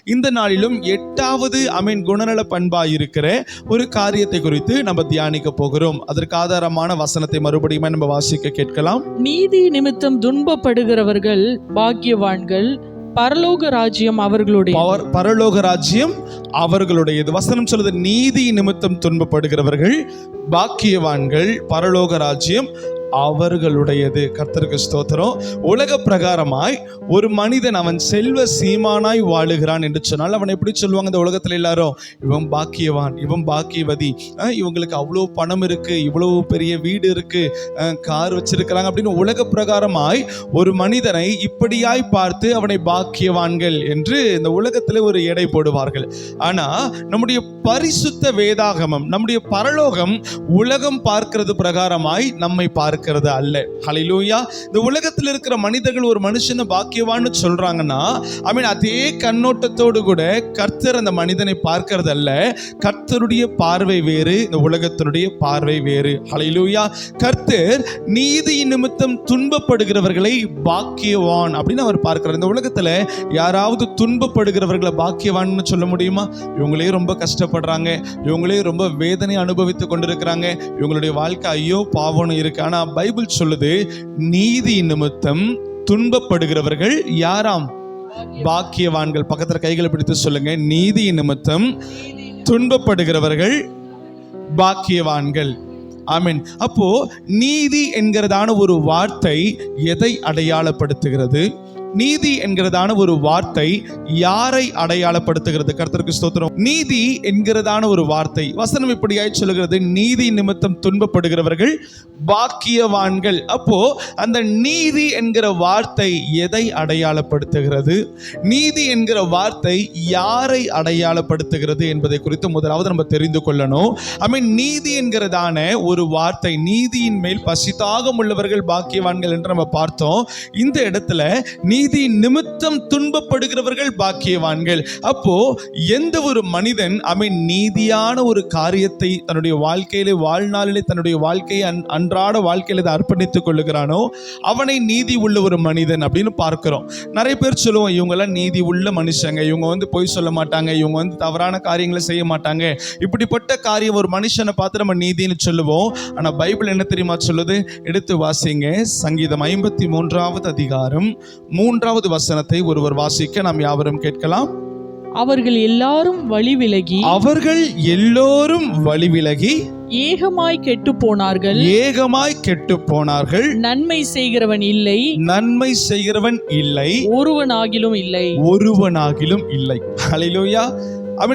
இந்த நாளிலும் 8வது குணநல பண்பாய் இருக்கிற ஒரு காரியத்தை குறித்து நம்ம தியானிக்க போகிறோம். அதற்கு ஆதாரமான வசனத்தை மறுபடியும் நம்ம வாசிக்க கேட்கலாம். நீதி நிமித்தம் துன்பப்படுகிறவர்கள் பாக்கியவான்கள், பரலோக ராஜ்யம் அவர்களுடைய. பரலோக ராஜ்யம் அவர்களுடையது. வசனம் சொல்லுது, நீதி நிமித்தம் துன்பப்படுகிறவர்கள் பாக்கியவான்கள், பரலோக ராஜ்யம் அவர்களுடையது. கர்த்தருக்கு ஸ்தோத்திரம். உலக பிரகாரமாய் ஒரு மனிதன் அவன் செல்வ சீமானாய் வாழுகிறான் என்று சொன்னால் அவன் எப்படி சொல்லுவாங்க இந்த உலகத்துல எல்லாரும்? இவன் பாக்கியவான், இவன் பாக்கியவதி, இவங்களுக்கு அவ்வளோ பணம் இருக்கு, இவ்வளவு பெரிய வீடு இருக்கு, கார் வச்சிருக்கிறாங்க அப்படின்னு உலக பிரகாரமாய் ஒரு மனிதனை இப்படியாய் பார்த்து அவனை பாக்கியவான்கள் என்று இந்த உலகத்துல ஒரு எடை போடுவார்கள். ஆனா நம்முடைய பரிசுத்த வேதாகமம், நம்முடைய பரலோகம் உலகம் பார்க்கிறது பிரகாரமாய் நம்மை பார்க்கிறது அல்ல. ஹல்லேலூயா. இந்த உலகத்தில் இருக்கிற மனிதர்கள் ஒரு மனுஷனை பாக்கியவான்னு சொல்றாங்கன்னா அதே கண்ணோட்டத்தோடு கூட கர்த்தர் அந்த மனிதனை பார்க்கிறது அல்ல. கர்த்தருடைய பார்வை வேறு, இந்த உலகத்தினுடைய பார்வை வேறு. ஹல்லேலூயா. கர்த்தர் நீதி நிமித்தம் துன்பப்படுகிறவர்களை பாக்கியவான் அப்படின்னு அவர் பார்க்கிறார். இந்த உலகத்துல யாராவது துன்பப்படுகிறவர்களை பாக்கியவான்னு சொல்ல முடியுமா? இவங்களே ரொம்ப கஷ்டப்படுறாங்க, இவங்களே ரொம்ப வேதனை அனுபவித்துக் கொண்டிருக்கிறாங்க, இவங்களுடைய வாழ்க்கை ஐயோ பாவம்னு இருக்கு. ஆனா பைபிள் சொல்லுது, நீதி நிமித்தம் துன்பப்படுகிறவர்கள் யாராம்? பாக்கியவான்கள். பக்கத்துல கைகளை பிடித்து சொல்லுங்க, நீதி நிமித்தம் துன்பப்படுகிறவர்கள் பாக்கியவான்கள். ஆமென். அப்போ நீதி என்கிறதான ஒரு வார்த்தை எதை அடையாளப்படுத்துகிறது? நீதி என்கிறதான ஒரு வார்த்தை யாரை அடையாளப்படுத்துகிறது? கர்த்தருக்கு ஸ்தோத்திரம். நீதி என்கிறதான ஒரு வார்த்தை வசனம் இப்படியாய் சொல்லுகிறது, நீதி நிமித்தம் துன்பப்படுகிறவர்கள் பாக்கியவான்கள். அப்போ அந்த நீதி என்கிற வார்த்தை எதை அடையாளப்படுத்துகிறது? நீதி என்கிற வார்த்தை யாரை அடையாளப்படுத்துகிறது என்பதை குறித்து முதலாவது நம்ம தெரிந்து கொள்ளணும். நீதி என்கிறதான ஒரு வார்த்தை, நீதியின் மேல் பசிதாகம் உள்ளவர்கள் பாக்கியவான்கள் என்று நம்ம பார்த்தோம். இந்த இடத்துல நீதி நிமித்தம் துன்பப்படுகிறவர்கள் பாக்கியவான்கள். அப்போ எந்த ஒரு மனிதன் நீதியான ஒரு காரியத்தை தன்னுடைய வாழ்க்கையிலே, வாழ்நாளிலே, தன்னுடைய வாழ்க்கையை அன்றாட வாழ்க்கையில அர்ப்பணித்துக் கொள்ளுகிறானோ அவனை நீதி உள்ள ஒரு மனிதன் அப்படின்னு பார்க்கிறோம். நிறைய பேர் சொல்லுவோம், இவங்கெல்லாம் நீதி உள்ள மனுஷங்க, இவங்க பொய் சொல்ல மாட்டாங்க, இவங்க தவறான காரியங்களை செய்ய மாட்டாங்க. இப்படிப்பட்ட காரியம் ஒரு மனுஷனை பார்த்து நம்ம நீதின்னு சொல்லுவோம். ஆனா பைபிள் என்ன தெரியுமா சொல்லுது? எடுத்து வாசிங்க. சங்கீதம் 53வது அதிகாரம் 3வது வசனத்தை ஒருவர் வாசிக்க நாம் யாவரும் கேட்கலாம். அவர்கள் எல்லாரும் வழி விலகி ஏகமாய் கெட்டு போனார்கள். நன்மை செய்கிறவன் இல்லை, ஒருவனாகிலும் இல்லை. ஹல்லேலூயா.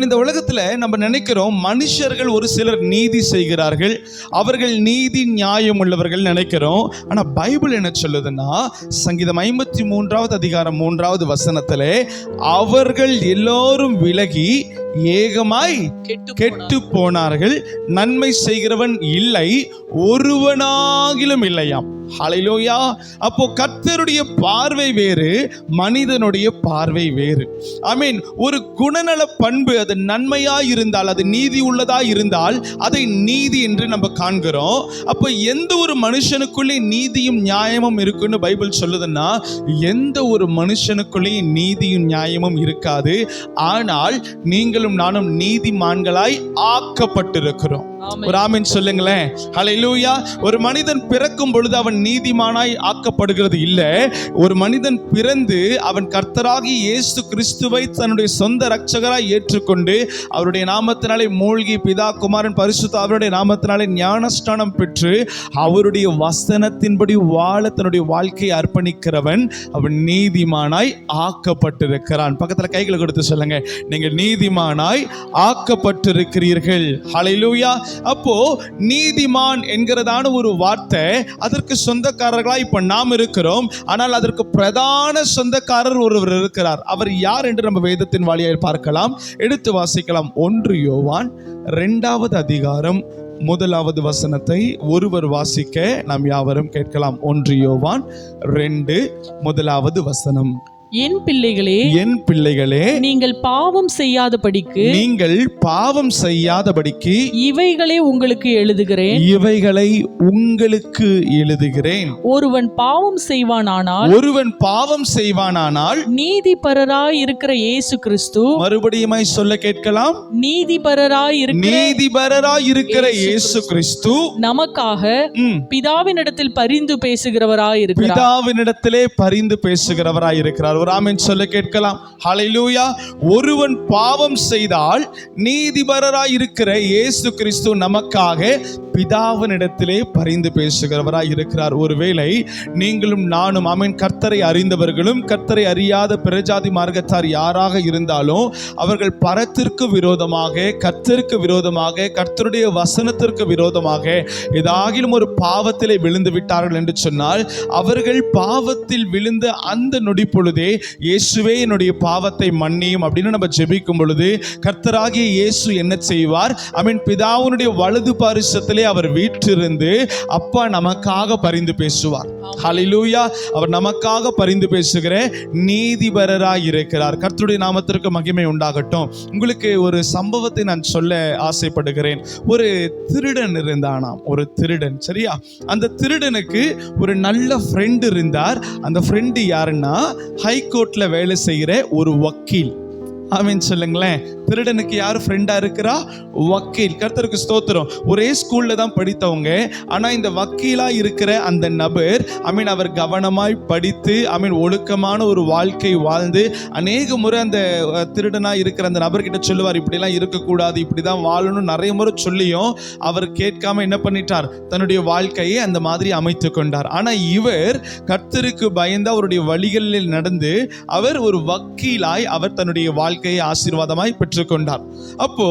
இந்த உலகத்துல நம்ம நினைக்கிறோம் மனுஷர்கள் ஒரு சிலர் நீதி செய்கிறார்கள், அவர்கள் நீதி நியாயம் உள்ளவர்கள் நினைக்கிறோம். ஆனா பைபிள் என்ன சொல்லுதுன்னா, சங்கீதம் 53வது அதிகாரம் 3வது வசனத்துல, அவர்கள் எல்லோரும் விலகி ஏகமாய் கெட்டு போனார்கள், நன்மை செய்கிறவன் இல்லை, ஒருவனாகிலும் இல்லையாம். ஹல்லேலூயா. அப்போ கர்த்தருடைய பார்வை வேறு, மனிதனுடைய பார்வை வேறு. ஒரு குணநல பண்பு அது நன்மையாய் இருந்தால், அது நீதி உள்ளதாய் இருந்தால் அதை நீதி என்று நம்ம காண்கிறோம். அப்போ எந்த ஒரு மனுஷனுக்குள்ளே நீதியும் நியாயமும் இருக்குன்னு பைபிள் சொல்லுதுன்னா, எந்த ஒரு மனுஷனுக்குள்ளேயும் நீதியும் நியாயமும் இருக்காது. ஆனால் நீங்களும் நானும் நீதிமான்களாய் ஆக்கப்பட்டிருக்கிறோம். ஒரு ஆமென் சொல்லுங்களேன். ஹல்லேலூயா. ஒரு மனிதன் பிறக்கும் பொழுது அவன் நீதிமானாய் ஆக்கப்படுகிறது இல்லை. ஒரு மனிதன் பிறந்து அவன் கர்த்தராகி இயேசு கிறிஸ்துவை தன்னுடைய சொந்த இரட்சகராய் ஏற்றுக்கொண்டு அவருடைய நாமத்தினாலே மூழ்கி பிதா குமாரன் பரிசுத்த அவருடைய நாமத்தினாலே ஞானஸ்நானம் பெற்று அவருடைய வசனத்தின்படி வாழ தன்னுடைய வாழ்க்கையை அர்ப்பணிக்கிறவன் அவன் நீதிமானாய் ஆக்கப்பட்டிருக்கிறான். பக்கத்துல கைகளை கொடுத்து சொல்லுங்க, நீங்கள் நீதிமானாய் ஆக்கப்பட்டிருக்கிறீர்கள். ஹல்லேலூயா. அப்போ நீதிமான் என்கிறதான ஒரு வார்த்தை, அதற்கு சொந்தக்காரர்களா இப்ப நாம் இருக்கிறோம். ஆனால் அதற்கு பிரதான சொந்தக்காரர் ஒருவர் இருக்கிறார். அவர் யார் என்று நம்ம வேதத்தின் வழியாக பார்க்கலாம். எடுத்து வாசிக்கலாம். 1 யோவான் 2வது அதிகாரம் 1வது வசனத்தை ஒருவர் வாசிக்க நாம் யாவரும் கேட்கலாம். 1 யோவான் 2 1வது வசனம். என் பிள்ளைகளே, என் பிள்ளைகளே, நீங்கள் பாவம் செய்யாதபடிக்கு நீங்கள் பாவம் செய்யாதபடிக்கு இவைகளை உங்களுக்கு எழுதுகிறேன். இவைகளை உங்களுக்கு எழுதுகிறேன். ஒருவன் பாவம் செய்வானானால் ஒருவன் பாவம் செய்வானானால் நீதிபரராய் இருக்கிற இயேசு கிறிஸ்து, மறுபடியுமாய் சொல்ல கேட்கலாம், நீதிபரராய் இருக்கிற நீதிபரராய் இருக்கிற இயேசு கிறிஸ்து நமக்காக ம், பிதாவினிடத்தில் பரிந்து பேசுகிறவராய் இருக்கிறார். பிதாவினிடத்திலே பரிந்து பேசுகிறவராய் இருக்கிறார். ஒரு ஆமென் சொல்ல கேட்கலாம். ஹல்லேலூயா. ஒருவன் பாவம் செய்தால் நீதிபரராய் இருக்கிற இயேசு கிறிஸ்து நமக்காக பிதாவினிடத்திலே பரிந்து பேசுகிறவராய் இருக்கிறார். ஒருவேளை நீங்களும் நானும் ஆமென் கர்த்தரை அறிந்தவர்களும் கர்த்தரை அறியாத பிரஜாதி மார்க்கத்தார் யாராக இருந்தாலும் அவர்கள் பரத்திற்கு விரோதமாக, கர்த்தருக்கு விரோதமாக, கர்த்தருடைய வசனத்திற்கு விரோதமாக ஏதாகிலும் ஒரு பாவத்திலே விழுந்து விட்டார்கள் என்று சொன்னால், அவர்கள் பாவத்தில் விழுந்த அந்த நொடி பொழுதே இயேசுவே என்னுடைய பாவத்தை மன்னியும் அப்படின்னு நம்ம ஜெபிக்கும் பொழுது கர்த்தராகிய இயேசு என்ன செய்வார்? ஆமென், பிதாவுடைய வலது பாரிசத்திலே அவர் வீற்றிருந்து அப்பா நமக்காக பரிந்து பேசுவார். ஹல்லேலூயா. அவர் நமக்காக பரிந்து பேசுகிற நீதிபரராய் இருக்கிறார். கர்த்தருடைய நாமத்திற்கு மகிமை உண்டாகட்டும். உங்களுக்கு ஒரு சம்பவத்தை நான் சொல்ல ஆசைப்படுகிறேன். ஒரு திருடன் இருந்தானாம், ஒரு திருடன். சரியா? அந்த திருடனுக்கு ஒரு நல்ல ஃப்ரெண்ட் இருந்தார். அந்த ஃப்ரெண்டு யாருன்னா ஹைகோர்ட்ல வேலை செய்கிற ஒரு வக்கீல். ஆமென் சொல்லுங்களேன். திருடனுக்கு யார் ஃப்ரெண்டா இருக்கிறா? வக்கீல். கர்த்தருக்கு ஸ்தோத்திரம். ஒரே ஸ்கூல்ல தான் படித்தவங்க. ஆனா இந்த வக்கீலா இருக்கிற அந்த நபர் ஆமென் அவர் கவனமாய் படித்து ஆமென் ஒழுக்கமான ஒரு வாழ்க்கை வாழ்ந்து அநேக முறை அந்த திருடனா இருக்கிற அந்த நபர்கிட்ட சொல்லுவார், இப்படிலாம் இருக்கக்கூடாது, இப்படிதான் வாழணும் நிறைய முறை சொல்லியும் அவர் கேட்காம என்ன பண்ணிட்டார்? தன்னுடைய வாழ்க்கையை அந்த மாதிரி அமைத்து கொண்டார். ஆனா இவர் கர்த்தருக்கு பயந்து அவருடைய வழிகளில் நடந்து அவர் ஒரு வக்கீலாய் அவர் தன்னுடைய வாழ்க்கையை ஆசீர்வாதமாய் பெற்றுக்கொண்டார். அப்போ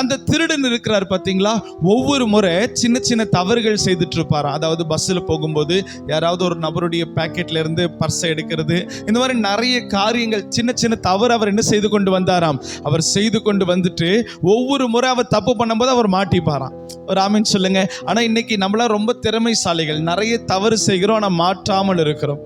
அந்த திருடன் இருக்கிறார் பாத்தீங்களா, ஒவ்வொரு முறை சின்ன சின்ன தவறுகள் செய்துட்டு இருப்பார். அதாவது பஸ்ல போகும்போது யாராவது ஒரு நபருடைய பாக்கெட்ல இருந்து பர்ஸை எடுக்கிறது, இந்த மாதிரி நிறைய காரியங்கள் சின்ன சின்ன தவறு அவர் என்ன செய்து கொண்டு வந்தாராம்? அவர் செய்து கொண்டு வந்துட்டு ஒவ்வொரு முறை அவர் தப்பு பண்ணும்போது அவர் மாட்டிப்பாராம். ஒரு ஆமென் சொல்லுங்க. ஆனா இன்னைக்கு நம்மளாம் ரொம்ப திறமைசாலிகள், நிறைய தவறு செய்கிறோம் ஆனா மாற்றாமல் இருக்கிறோம்.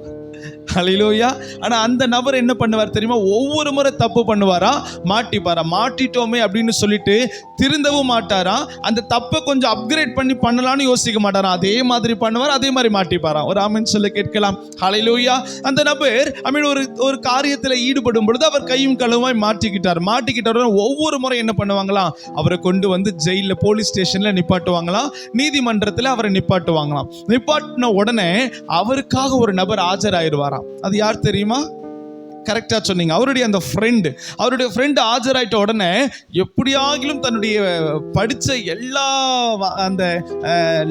ஹல்லேலூயா. ஆனா அந்த நபர் என்ன பண்ணுவார் தெரியுமா? ஒவ்வொரு முறை தப்பு பண்ணுவாரா, மாட்டிப்பாரா. மாட்டிட்டோமே அப்படின்னு சொல்லிட்டு திருந்தவும் மாட்டாரா. அந்த தப்பை கொஞ்சம் அப்கிரேட் பண்ணி பண்ணலாம்னு யோசிக்க மாட்டாரா. அதே மாதிரி பண்ணுவார், அதே மாதிரி மாட்டிப்பாரா. ஒரு ஆமென் சொல்ல கேட்கலாம். ஹல்லேலூயா. அந்த நபர் ஆமென் ஒரு காரியத்தில் ஈடுபடும் பொழுது அவர் கையும் களவுமாய் மாட்டிக்கிட்டார். ஒவ்வொரு முறை என்ன பண்ணுவாங்களாம்? அவரை கொண்டு வந்து ஜெயில, போலீஸ் ஸ்டேஷன்ல நிப்பாட்டுவாங்களாம், நீதிமன்றத்தில் அவரை நிப்பாட்டுவாங்களாம். நிப்பாட்டின உடனே அவருக்காக ஒரு நபர் ஆஜராயிருவாராம். அது யார் தெரியுமா? கரெக்டா சொன்னீங்க. அவருடைய ஃப்ரெண்டு ஆஜராயிட்ட உடனே எப்படியாகிலும் தன்னுடைய படிச்ச எல்லா அந்த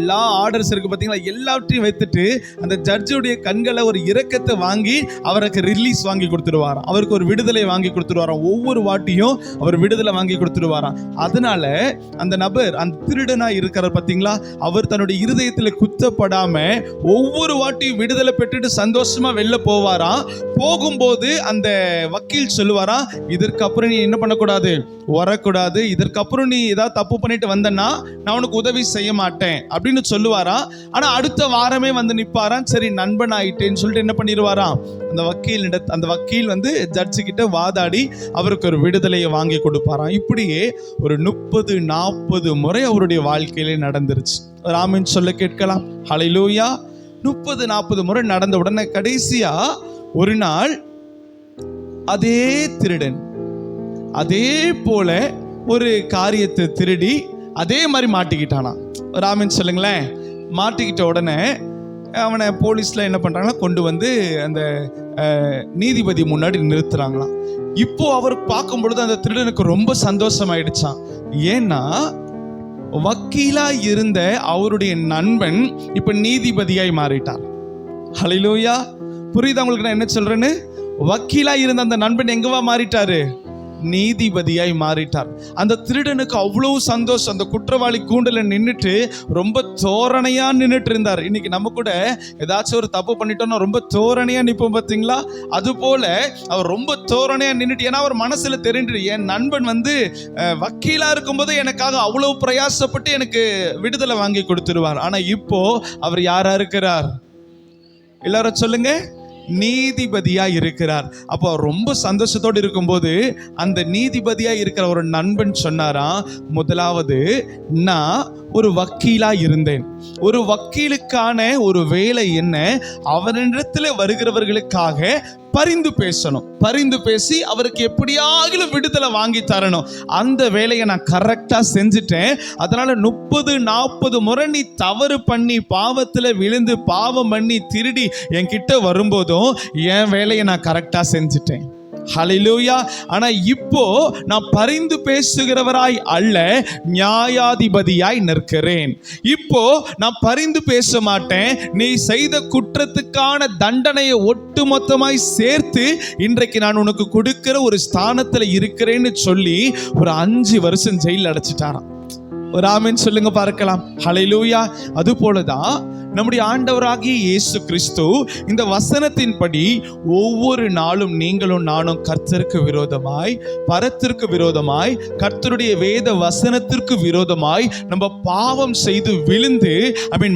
லா ஆர்டர்ஸ் இருக்கு பார்த்தீங்களா, எல்லாவற்றையும் வைத்துட்டு அந்த ஜட்ஜுடைய கண்களை ஒரு இரக்கத்தை வாங்கி அவருக்கு ரிலீஸ் வாங்கி கொடுத்துருவாராம். அவருக்கு ஒரு விடுதலை வாங்கி கொடுத்துருவாராம். ஒவ்வொரு வாட்டியும் அவர் விடுதலை வாங்கி கொடுத்துருவாராம். அதனால அந்த நபர், அந்த திருடனா இருக்கிறார் பார்த்தீங்களா, அவர் தன்னுடைய இருதயத்தில் குத்தப்படாம ஒவ்வொரு வாட்டியும் விடுதலை பெற்றுட்டு சந்தோஷமா வெளில போவாராம். போகும்போது அந்த வக்கீல் சொல்லுவாரா, இதற்கப்புறம் நீ என்ன பண்ணக்கூடாது? வரக்கூடாது. இதற்கப்புறம் நீ ஏதாவது தப்பு பண்ணிட்டு வந்தனா நான் உனக்கு உதவி செய்ய மாட்டேன் அப்படின்னு சொல்லுவாரா. ஆனா அடுத்த வாரமே வந்து நிப்பாராம். சரி நண்பன் ஆயிட்டேன்னு சொல்லிட்டு என்ன பண்ணிடுவாராம்? அந்த வக்கீல் வந்து ஜட்ஜு கிட்ட வாதாடி அவருக்கு ஒரு விடுதலையை வாங்கி கொடுப்பாராம். இப்படியே ஒரு 30-40 முறை அவருடைய வாழ்க்கையிலே நடந்துருச்சு. ஒரு ஆமென் சொல்ல கேட்கலாம். ஹல்லேலூயா. 30-40 முறை நடந்த உடனே கடைசியா ஒரு நாள் அதே திருடன் அதே போல ஒரு காரியத்தை திருடி அதே மாதிரி மாட்டிக்கிட்டானா. ஒரு ஆமென் சொல்லுங்களேன். மாட்டிக்கிட்ட உடனே அவனை போலீஸ்ல என்ன பண்றாங்கன்னா கொண்டு வந்து அந்த நீதிபதி முன்னாடி நிறுத்துறாங்களாம். இப்போ அவர் பார்க்கும் பொழுது அந்த திருடனுக்கு ரொம்ப சந்தோஷமாயிடுச்சான். ஏன்னா வக்கீலா இருந்த அவருடைய நண்பன் இப்ப நீதிபதியாய் மாறிட்டார். ஹல்லேலூயா. புரியுதா உங்களுக்கு நான் என்ன சொல்றேன்னு? வக்கீலா இருந்த அந்த நண்பன் எங்கவா மாறிட்டாரு? நீதிபதியாய் மாறிட்டார். அந்த திருடனுக்கு அவ்வளவு சந்தோஷம். அந்த குற்றவாளி கூண்டல நின்றுட்டு ரொம்ப தோரணையா நின்றுட்டு இருந்தார். இன்னைக்கு நம்ம கூட ஏதாச்சும் ஒரு தப்பு பண்ணிட்டோம்னா ரொம்ப தோரணையா நிற்போம் பார்த்தீங்களா? அது போல அவர் ரொம்ப தோரணையா நின்றுட்டு, ஏன்னா அவர் மனசுல தெரிஞ்சு என் நண்பன் வந்து வக்கீலா இருக்கும்போது எனக்காக அவ்வளவு பிரயாசப்பட்டு எனக்கு விடுதலை வாங்கி கொடுத்துருவார். ஆனா இப்போ அவர் யாரா இருக்கிறார்? எல்லாரும் சொல்லுங்க. நீதிபதியா இருக்கிறார். அப்போ ரொம்ப சந்தோஷத்தோடு இருக்கும்போது அந்த நீதிபதியா இருக்கிற ஒரு நண்பன் சொன்னாராம், முதலாவது நான் ஒரு வக்கீலா இருந்தேன். ஒரு வக்கீலுக்கான ஒரு வேலை என்ன, அவரிடத்தில் வருகிறவர்களுக்காக பரிந்து பேசணும். பரிந்து பேசி அவருக்கு எப்படியாகிலும் விடுதலை வாங்கி தரணும். அந்த வேலையை நான் கரெக்டா செஞ்சுட்டேன். அதனால 30-40 முறை நீ தவறு பண்ணி பாவத்துல விழுந்து பாவம் பண்ணி திருடி என்கிட்ட வரும்போதும் என் வேலையை நான் கரெக்டா செஞ்சுட்டேன். ஹல்லேலூயா. ஆனா இப்போ நான் பரிந்து பேசுகிறவராய் அல்ல, நியாயாதிபதியாய் நிற்கிறேன். இப்போ நான் பரிந்து பேச மாட்டேன். நீ செய்த குற்றத்துக்கான தண்டனையை ஒட்டுமொத்தமாய் சேர்த்து இன்றைக்கு நான் உனக்கு கொடுக்கிற ஒரு ஸ்தானத்துல இருக்கிறேன்னு சொல்லி ஒரு 5 வருஷம் ஜெயில அடைச்சிட்டாராம். ஒரு ஆமென் சொல்லுங்க பார்க்கலாம். ஹல்லேலூயா. அது போலதான் நம்முடைய ஆண்டவராகிய இயேசு கிறிஸ்து இந்த வசனத்தின்படி ஒவ்வொரு நாளும் நீங்களும் நானும் கர்த்தருக்கு விரோதமாய், பரத்திற்கு விரோதமாய், கர்த்தருடைய வேத வசனத்திற்கு விரோதமாய் நம்ம பாவம் செய்து விழுந்து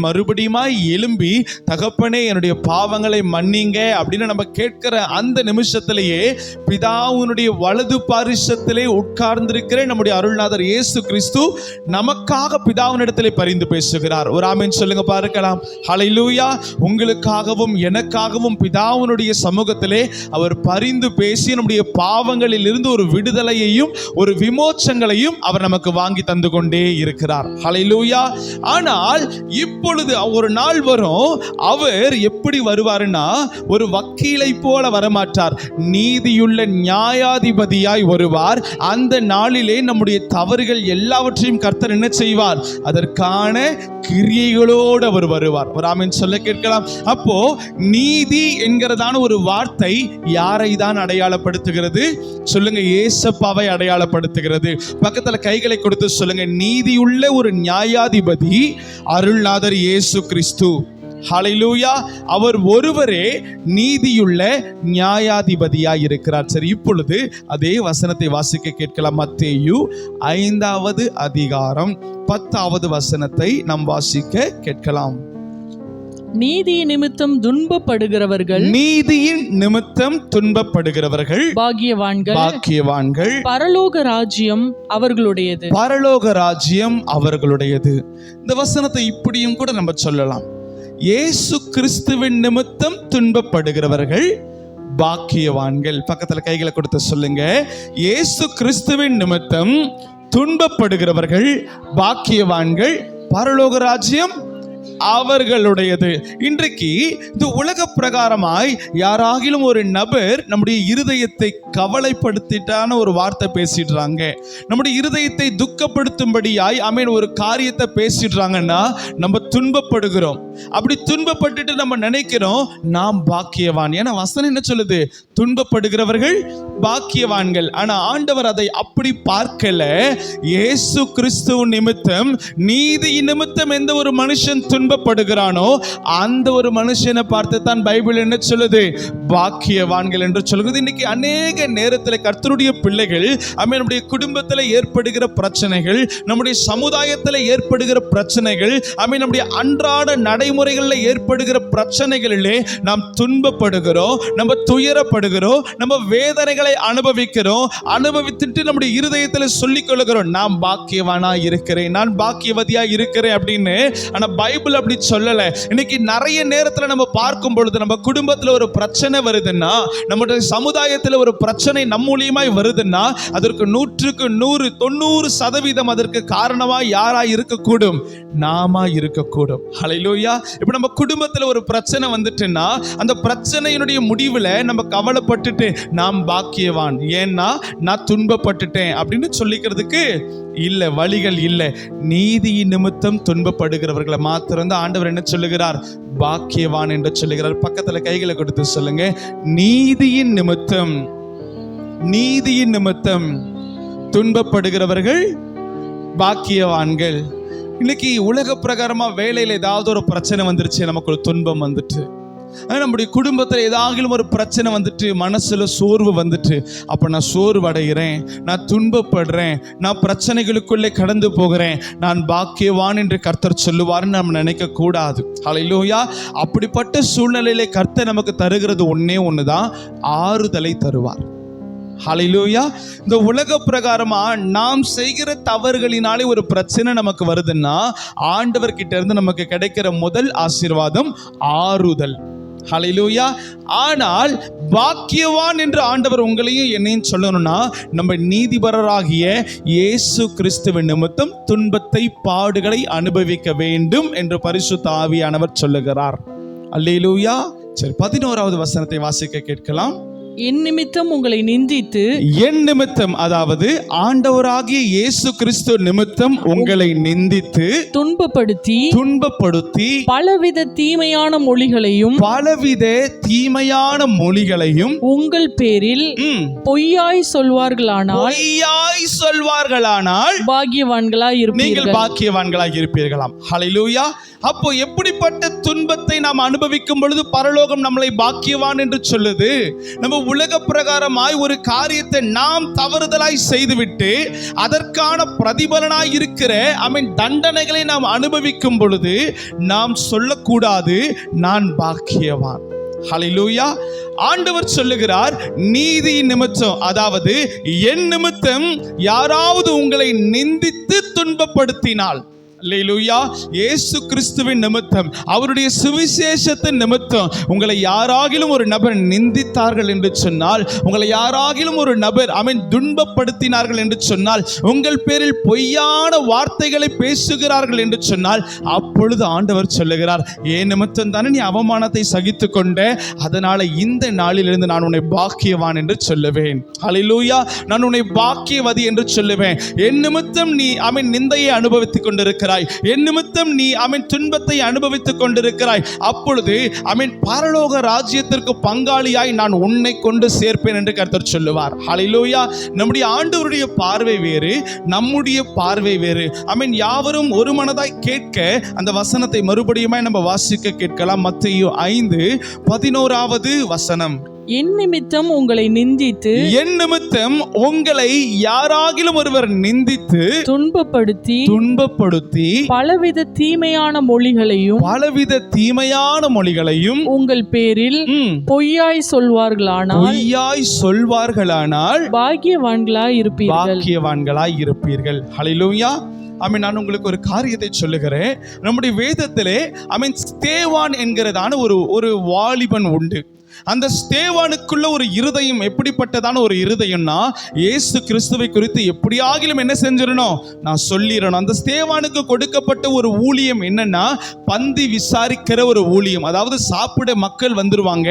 மறுபடியுமாய் எழும்பி, தகப்பனே என்னுடைய பாவங்களை மன்னிங்க அப்படின்னு நம்ம கேட்கிற அந்த நிமிஷத்திலேயே பிதாவுனுடைய வலது பாரிசத்திலே உட்கார்ந்திருக்கிற நம்முடைய அருள்நாதர் இயேசு கிறிஸ்து நமக்காக பிதாவினிடத்திலே பரிந்து பேசுகிறார். ஒரு ஆமென் சொல்லுங்க பார்க்கலாம். ஹல்லேலூயா. உங்களுக்காகவும் எனக்காகவும் பிதாவினுடைய சமூகத்திலே அவர் பரிந்து பேசி நம்முடைய பாவங்களில் இருந்து ஒரு விடுதலையையும் ஒரு விமோச்சங்களையும் அவர் நமக்கு வாங்கி தந்து கொண்டே இருக்கிறார். ஹல்லேலூயா. ஆனால் இப்பொழுது ஒரு நாள் வரும், அவர் எப்படி வருவாருன்னா ஒரு வக்கீலை போல வரமாட்டார், நீதியுள்ள நியாயாதிபதியாய் வருவார். அந்த நாளிலே நம்முடைய தவறுகள் எல்லாவற்றையும் கர்த்தர் என்ன செய்வார், அதற்கான கிரியைகளோடு அவர் வருவார். ஒரு ஆமென் சொல்ல கேட்கலாம். அப்போ நீதி என்கிறதான ஒரு வார்த்தை யாரை தான் அடையாளப்படுத்துகிறது சொல்லுங்க? இயேசுவை அடையாளப்படுத்துகிறது. பக்கத்துல கைகளை கொடுத்து சொல்லுங்க, நீதியுள்ள ஒரு நியாயாதிபதி அருள்நாதர் இயேசு கிறிஸ்து. ஹல்லேலூயா. அவர் ஒருவரே நீதியுள்ள நியாயாதிபதியாய் இருக்கிறார். சரி, இப்பொழுது அதே வசனத்தை வாசிக்க கேட்கலாம். மத்தேயு 5வது அதிகாரம் 10வது வசனத்தை நாம் வாசிக்க கேட்கலாம். நீதியின் நிமித்தம் துன்பப்படுகிறவர்கள், நீதியின் நிமித்தம் துன்பப்படுகிறவர்கள் பாக்கியவான்கள், பாக்கியவான்கள், பரலோக ராஜ்யம் அவர்களுடையது, பரலோக ராஜ்யம் அவர்களுடையது. இந்த வசனத்தை இப்படியும் கூட நம்ம சொல்லலாம், இயேசு கிறிஸ்துவின் நிமித்தம் துன்பப்படுகிறவர்கள் பாக்கியவான்கள். பக்கத்துல கைகளை கொடுத்து சொல்லுங்க, இயேசு கிறிஸ்துவின் நிமித்தம் துன்பப்படுகிறவர்கள் பாக்கியவான்கள், பரலோக ராஜ்யம் அவர்களுடையது. இன்றைக்கு இந்த உலக பிரகாரமாய் யாராகிலும் ஒரு நபர் நம்முடைய இருதயத்தை கவலைப்படுத்திட்டான ஒரு வார்த்தை பேசிடுறாங்க, நம்முடைய இருதயத்தை துக்கப்படுத்தும்படியாய் ஒரு காரியத்தை பேசிடுறாங்கன்னா நம்ம துன்பப்படுகிறோம். அப்படி துன்பப்பட்டுட்டு நம்ம நினைக்கிறோம் நாம் பாக்கியவான். ஏன்னா வசனம் என்ன சொல்லுது? துன்பப்படுகிறவர்கள் பாக்கியவான்கள். ஆனா ஆண்டவர் அதை அப்படி பார்க்கல. இயேசு கிறிஸ்து நிமித்தம், நீதி நிமித்தம் எந்த ஒரு மனுஷன் துன்பப்படுகிறானோ அந்த ஒரு மனுஷனை பார்த்து தான் பைபிள் என்ன சொல்லுது? பாக்கியவான்கள் என்று சொல்லுது. இன்னைக்கு அநேக நேரத்தில் கர்த்தருடைய பிள்ளைகள் நம்முடைய குடும்பத்தில் ஏற்படுகிற பிரச்சனைகள், நம்முடைய சமுதாயத்தில் ஏற்படுகிற பிரச்சனைகள், நம்முடைய அன்றாட நடைமுறைகளில் ஏற்படுகிற பிரச்சனைகளிலே நாம் துன்பப்படுகிறோம், நம்ம துயரப்படுகிறோம், நம்ம வேதனைகளை அனுபவிக்கிறோம். அனுபவித்துட்டு நம்முடைய இருதயத்தில் சொல்லிக் கொள்கிறோம், நான் பாக்கியவானா இருக்கிறேன், நான் பாக்கியவதியா இருக்கிறேன் அப்படின்னு. ஆனா பைபிள் அப்படி சொல்லல. இன்னைக்கு நிறைய நேரத்தில் நம்ம பார்க்கும் பொழுது நம்ம குடும்பத்தில் ஒரு பிரச்சனை வருதுன்னா, நம்முடைய சமுதாயத்தில் ஒரு பிரச்சனை நம் மூலியமாய் வருதுன்னா அதற்கு 100க்கு 100 90% அதற்கு காரணமா யாரா இருக்கக்கூடும்? நாம இருக்கக்கூடும். ஹல்லேலூயா. இப்ப நம்ம குடும்பத்தில் ஒரு பிரச்சனை வந்துட்டுன்னா அந்த பிரச்சனையினுடைய முடிவில் நம்ம கவலைப்பட்டுட்டு நாம் பாக்கியவான், ஏன்னா நான் துன்பப்பட்டுட்டேன் அப்படின்னு சொல்லிக்கிறதுக்கு இல்ல, வழிகள் இல்ல. நீதியின் நிமித்தம் துன்பப்படுகிறவர்களை மாத்திரம் தான் ஆண்டவர் என்ன சொல்லுகிறார்? பாக்கியவான் என்று சொல்லுகிறார். பக்கத்துல கைகளை கொடுத்து சொல்லுங்க, நீதியின் நிமித்தம், நீதியின் நிமித்தம் துன்பப்படுகிறவர்கள் பாக்கியவான்கள். இன்னைக்கு உலக பிரகாரமா வேலையில ஏதாவது ஒரு பிரச்சனை வந்துருச்சு, நமக்கு ஒரு துன்பம் வந்துட்டு, நம்முடைய குடும்பத்தில் ஏதாகிலும் ஒரு பிரச்சனை வந்துட்டு, மனசுல சோர்வு வந்துட்டு, அப்ப நான் சோர்வு அடைகிறேன், நான் துன்பப்படுறேன், நான் பிரச்சனைகளுக்குள்ளே கடந்து போகிறேன், நான் பாக்கியவான் என்று கர்த்தர் சொல்லுவார்னு நம்ம நினைக்க கூடாது. ஹல்லேலூயா. அப்படிப்பட்ட சூழ்நிலையிலே கர்த்தர் நமக்கு தருகிறது ஒண்ணே ஒண்ணுதான், ஆறுதலை தருவார். ஹல்லேலூயா. இந்த உலக பிரகாரமா நாம் செய்கிற தவறுகளினாலே ஒரு பிரச்சனை நமக்கு வருதுன்னா, ஆண்டவர் கிட்ட இருந்து நமக்கு கிடைக்கிற முதல் ஆசீர்வாதம் ஆறுதல். ஹல்லேலூயா. ஆனால் பாக்கியவான் என்று ஆண்டவர் உங்களையும் என்னையும் சொல்லணும்னா, நம்ம நீதிபரராகிய இயேசு கிறிஸ்துவின் நிமித்தம் துன்பத்தை பாடுகளை அனுபவிக்க வேண்டும் என்று பரிசுத்த ஆவியானவர் சொல்லுகிறார். அல்லேலூயா. சரி, 11வது வசனத்தை வாசிக்க கேட்கலாம். என் நிமித்தம் உங்களை நிந்தித்து, என் நிமித்தம், அதாவது ஆண்டவராகிய இயேசு கிறிஸ்து நிமித்தம் உங்களை நிந்தித்து, துன்பப்படுத்தி பலவித தீமையான மொழிகளையும் உங்கள் பேரில் பொய்யாய் சொல்வார்களானால் பாக்கியவான்களாய் நீங்கள் பாக்கியவான்களாய் இருப்பீர்களாம். ஹல்லேலூயா. அப்போ எப்படிப்பட்ட துன்பத்தை நாம் அனுபவிக்கும் பொழுது பரலோகம் நம்மளை பாக்கியவான் என்று சொல்லுது? நம்ம உலக பிரகாரமாய் ஒரு காரியத்தை நாம் தவறுதலாய் செய்துவிட்டு அதற்கான பிரதிபலனாய் இருக்கிற தண்டனைகளை நாம் அனுபவிக்கும் பொழுது நாம் சொல்லக்கூடாது, நான் பாக்கியவான். ஹல்லேலூயா. ஆண்டவர் சொல்லுகிறார், நீதி நிமித்தம், அதாவது என் நிமித்தம் யாராவது உங்களை நிந்தித்து துன்பப்படுத்தினால், அல்லேலூயா, இயேசு கிறிஸ்துவின் நிமித்தம், அவருடைய சுவிசேஷத்தின் நிமித்தம் உங்களை யாராகிலும் ஒரு நபர் நிந்தித்தார்கள் என்று சொன்னால், உங்களை யாராகிலும் ஒரு நபர் துன்பப்படுத்தினார்கள் என்று சொன்னால், உங்கள் பேரில் பொய்யான வார்த்தைகளை பேசுகிறார்கள் என்று சொன்னால், அப்பொழுது ஆண்டவர் சொல்லுகிறார், ஏன் நிமித்தம் தானே நீ அவமானத்தை சகித்து கொண்ட, அதனால இந்த நாளிலிருந்து நான் உன்னை பாக்கியவான் என்று சொல்லுவேன். ஹல்லேலூயா. நான் உன்னை பாக்கியவதி என்று சொல்லுவேன். என் நிமித்தம் நீ நிந்தையை அனுபவித்துக் கொண்டிருக்கிறாய், என் நிமித்தம் நீ துன்பத்தை அனுபவித்துக் கொண்டிருக்கிறாய், அப்பொழுது பரலோக ராஜ்யத்திற்கு பங்காளியாய் நான் உன்னை கொண்டு சேர்ப்பேன் என்று கர்த்தர் சொல்லுவார். ஹல்லேலூயா. நம்முடைய ஆண்டவருடைய பார்வை வேறு, நம்முடைய பார்வை வேறு. யாவரும் ஒரு மனதாய் கேட்க அந்த வசனத்தை மறுபடியும் நம்ம வாசிக்க கேட்கலாம். மத்தேயு 5:11 வசனம். என் நிமித்தம் உங்களை நிந்தித்து, என் நிமித்தம் உங்களை யாராகிலும் ஒருவர் நிந்தித்து துன்பப்படுத்தி பலவித தீமையான மொழிகளையும் உங்கள் பேரில் பொய்யாய் சொல்வார்களானால் பாக்கியவான்களாய் இருப்பீர்கள். ஹல்லேலூயா. நான் உங்களுக்கு ஒரு காரியத்தை சொல்லுகிறேன். நம்முடைய வேதத்திலே ஸ்தேவான் என்கிறதான ஒரு வாலிபன் உண்டு. அந்த ஸ்தேவானுக்குள்ள ஒரு இருதயம் எப்படிப்பட்டதான ஒரு இருதயம்னா, இயேசு கிறிஸ்துவை குறித்து எப்படியாகிலும் என்ன செஞ்சிடணும், நான் சொல்லிடணும். அந்த ஸ்தேவானுக்கு கொடுக்கப்பட்ட ஒரு ஊழியம் என்னன்னா, பந்தி விசாரிக்கிற ஒரு ஊழியம். அதாவது சாப்பிட மக்கள் வந்துருவாங்க,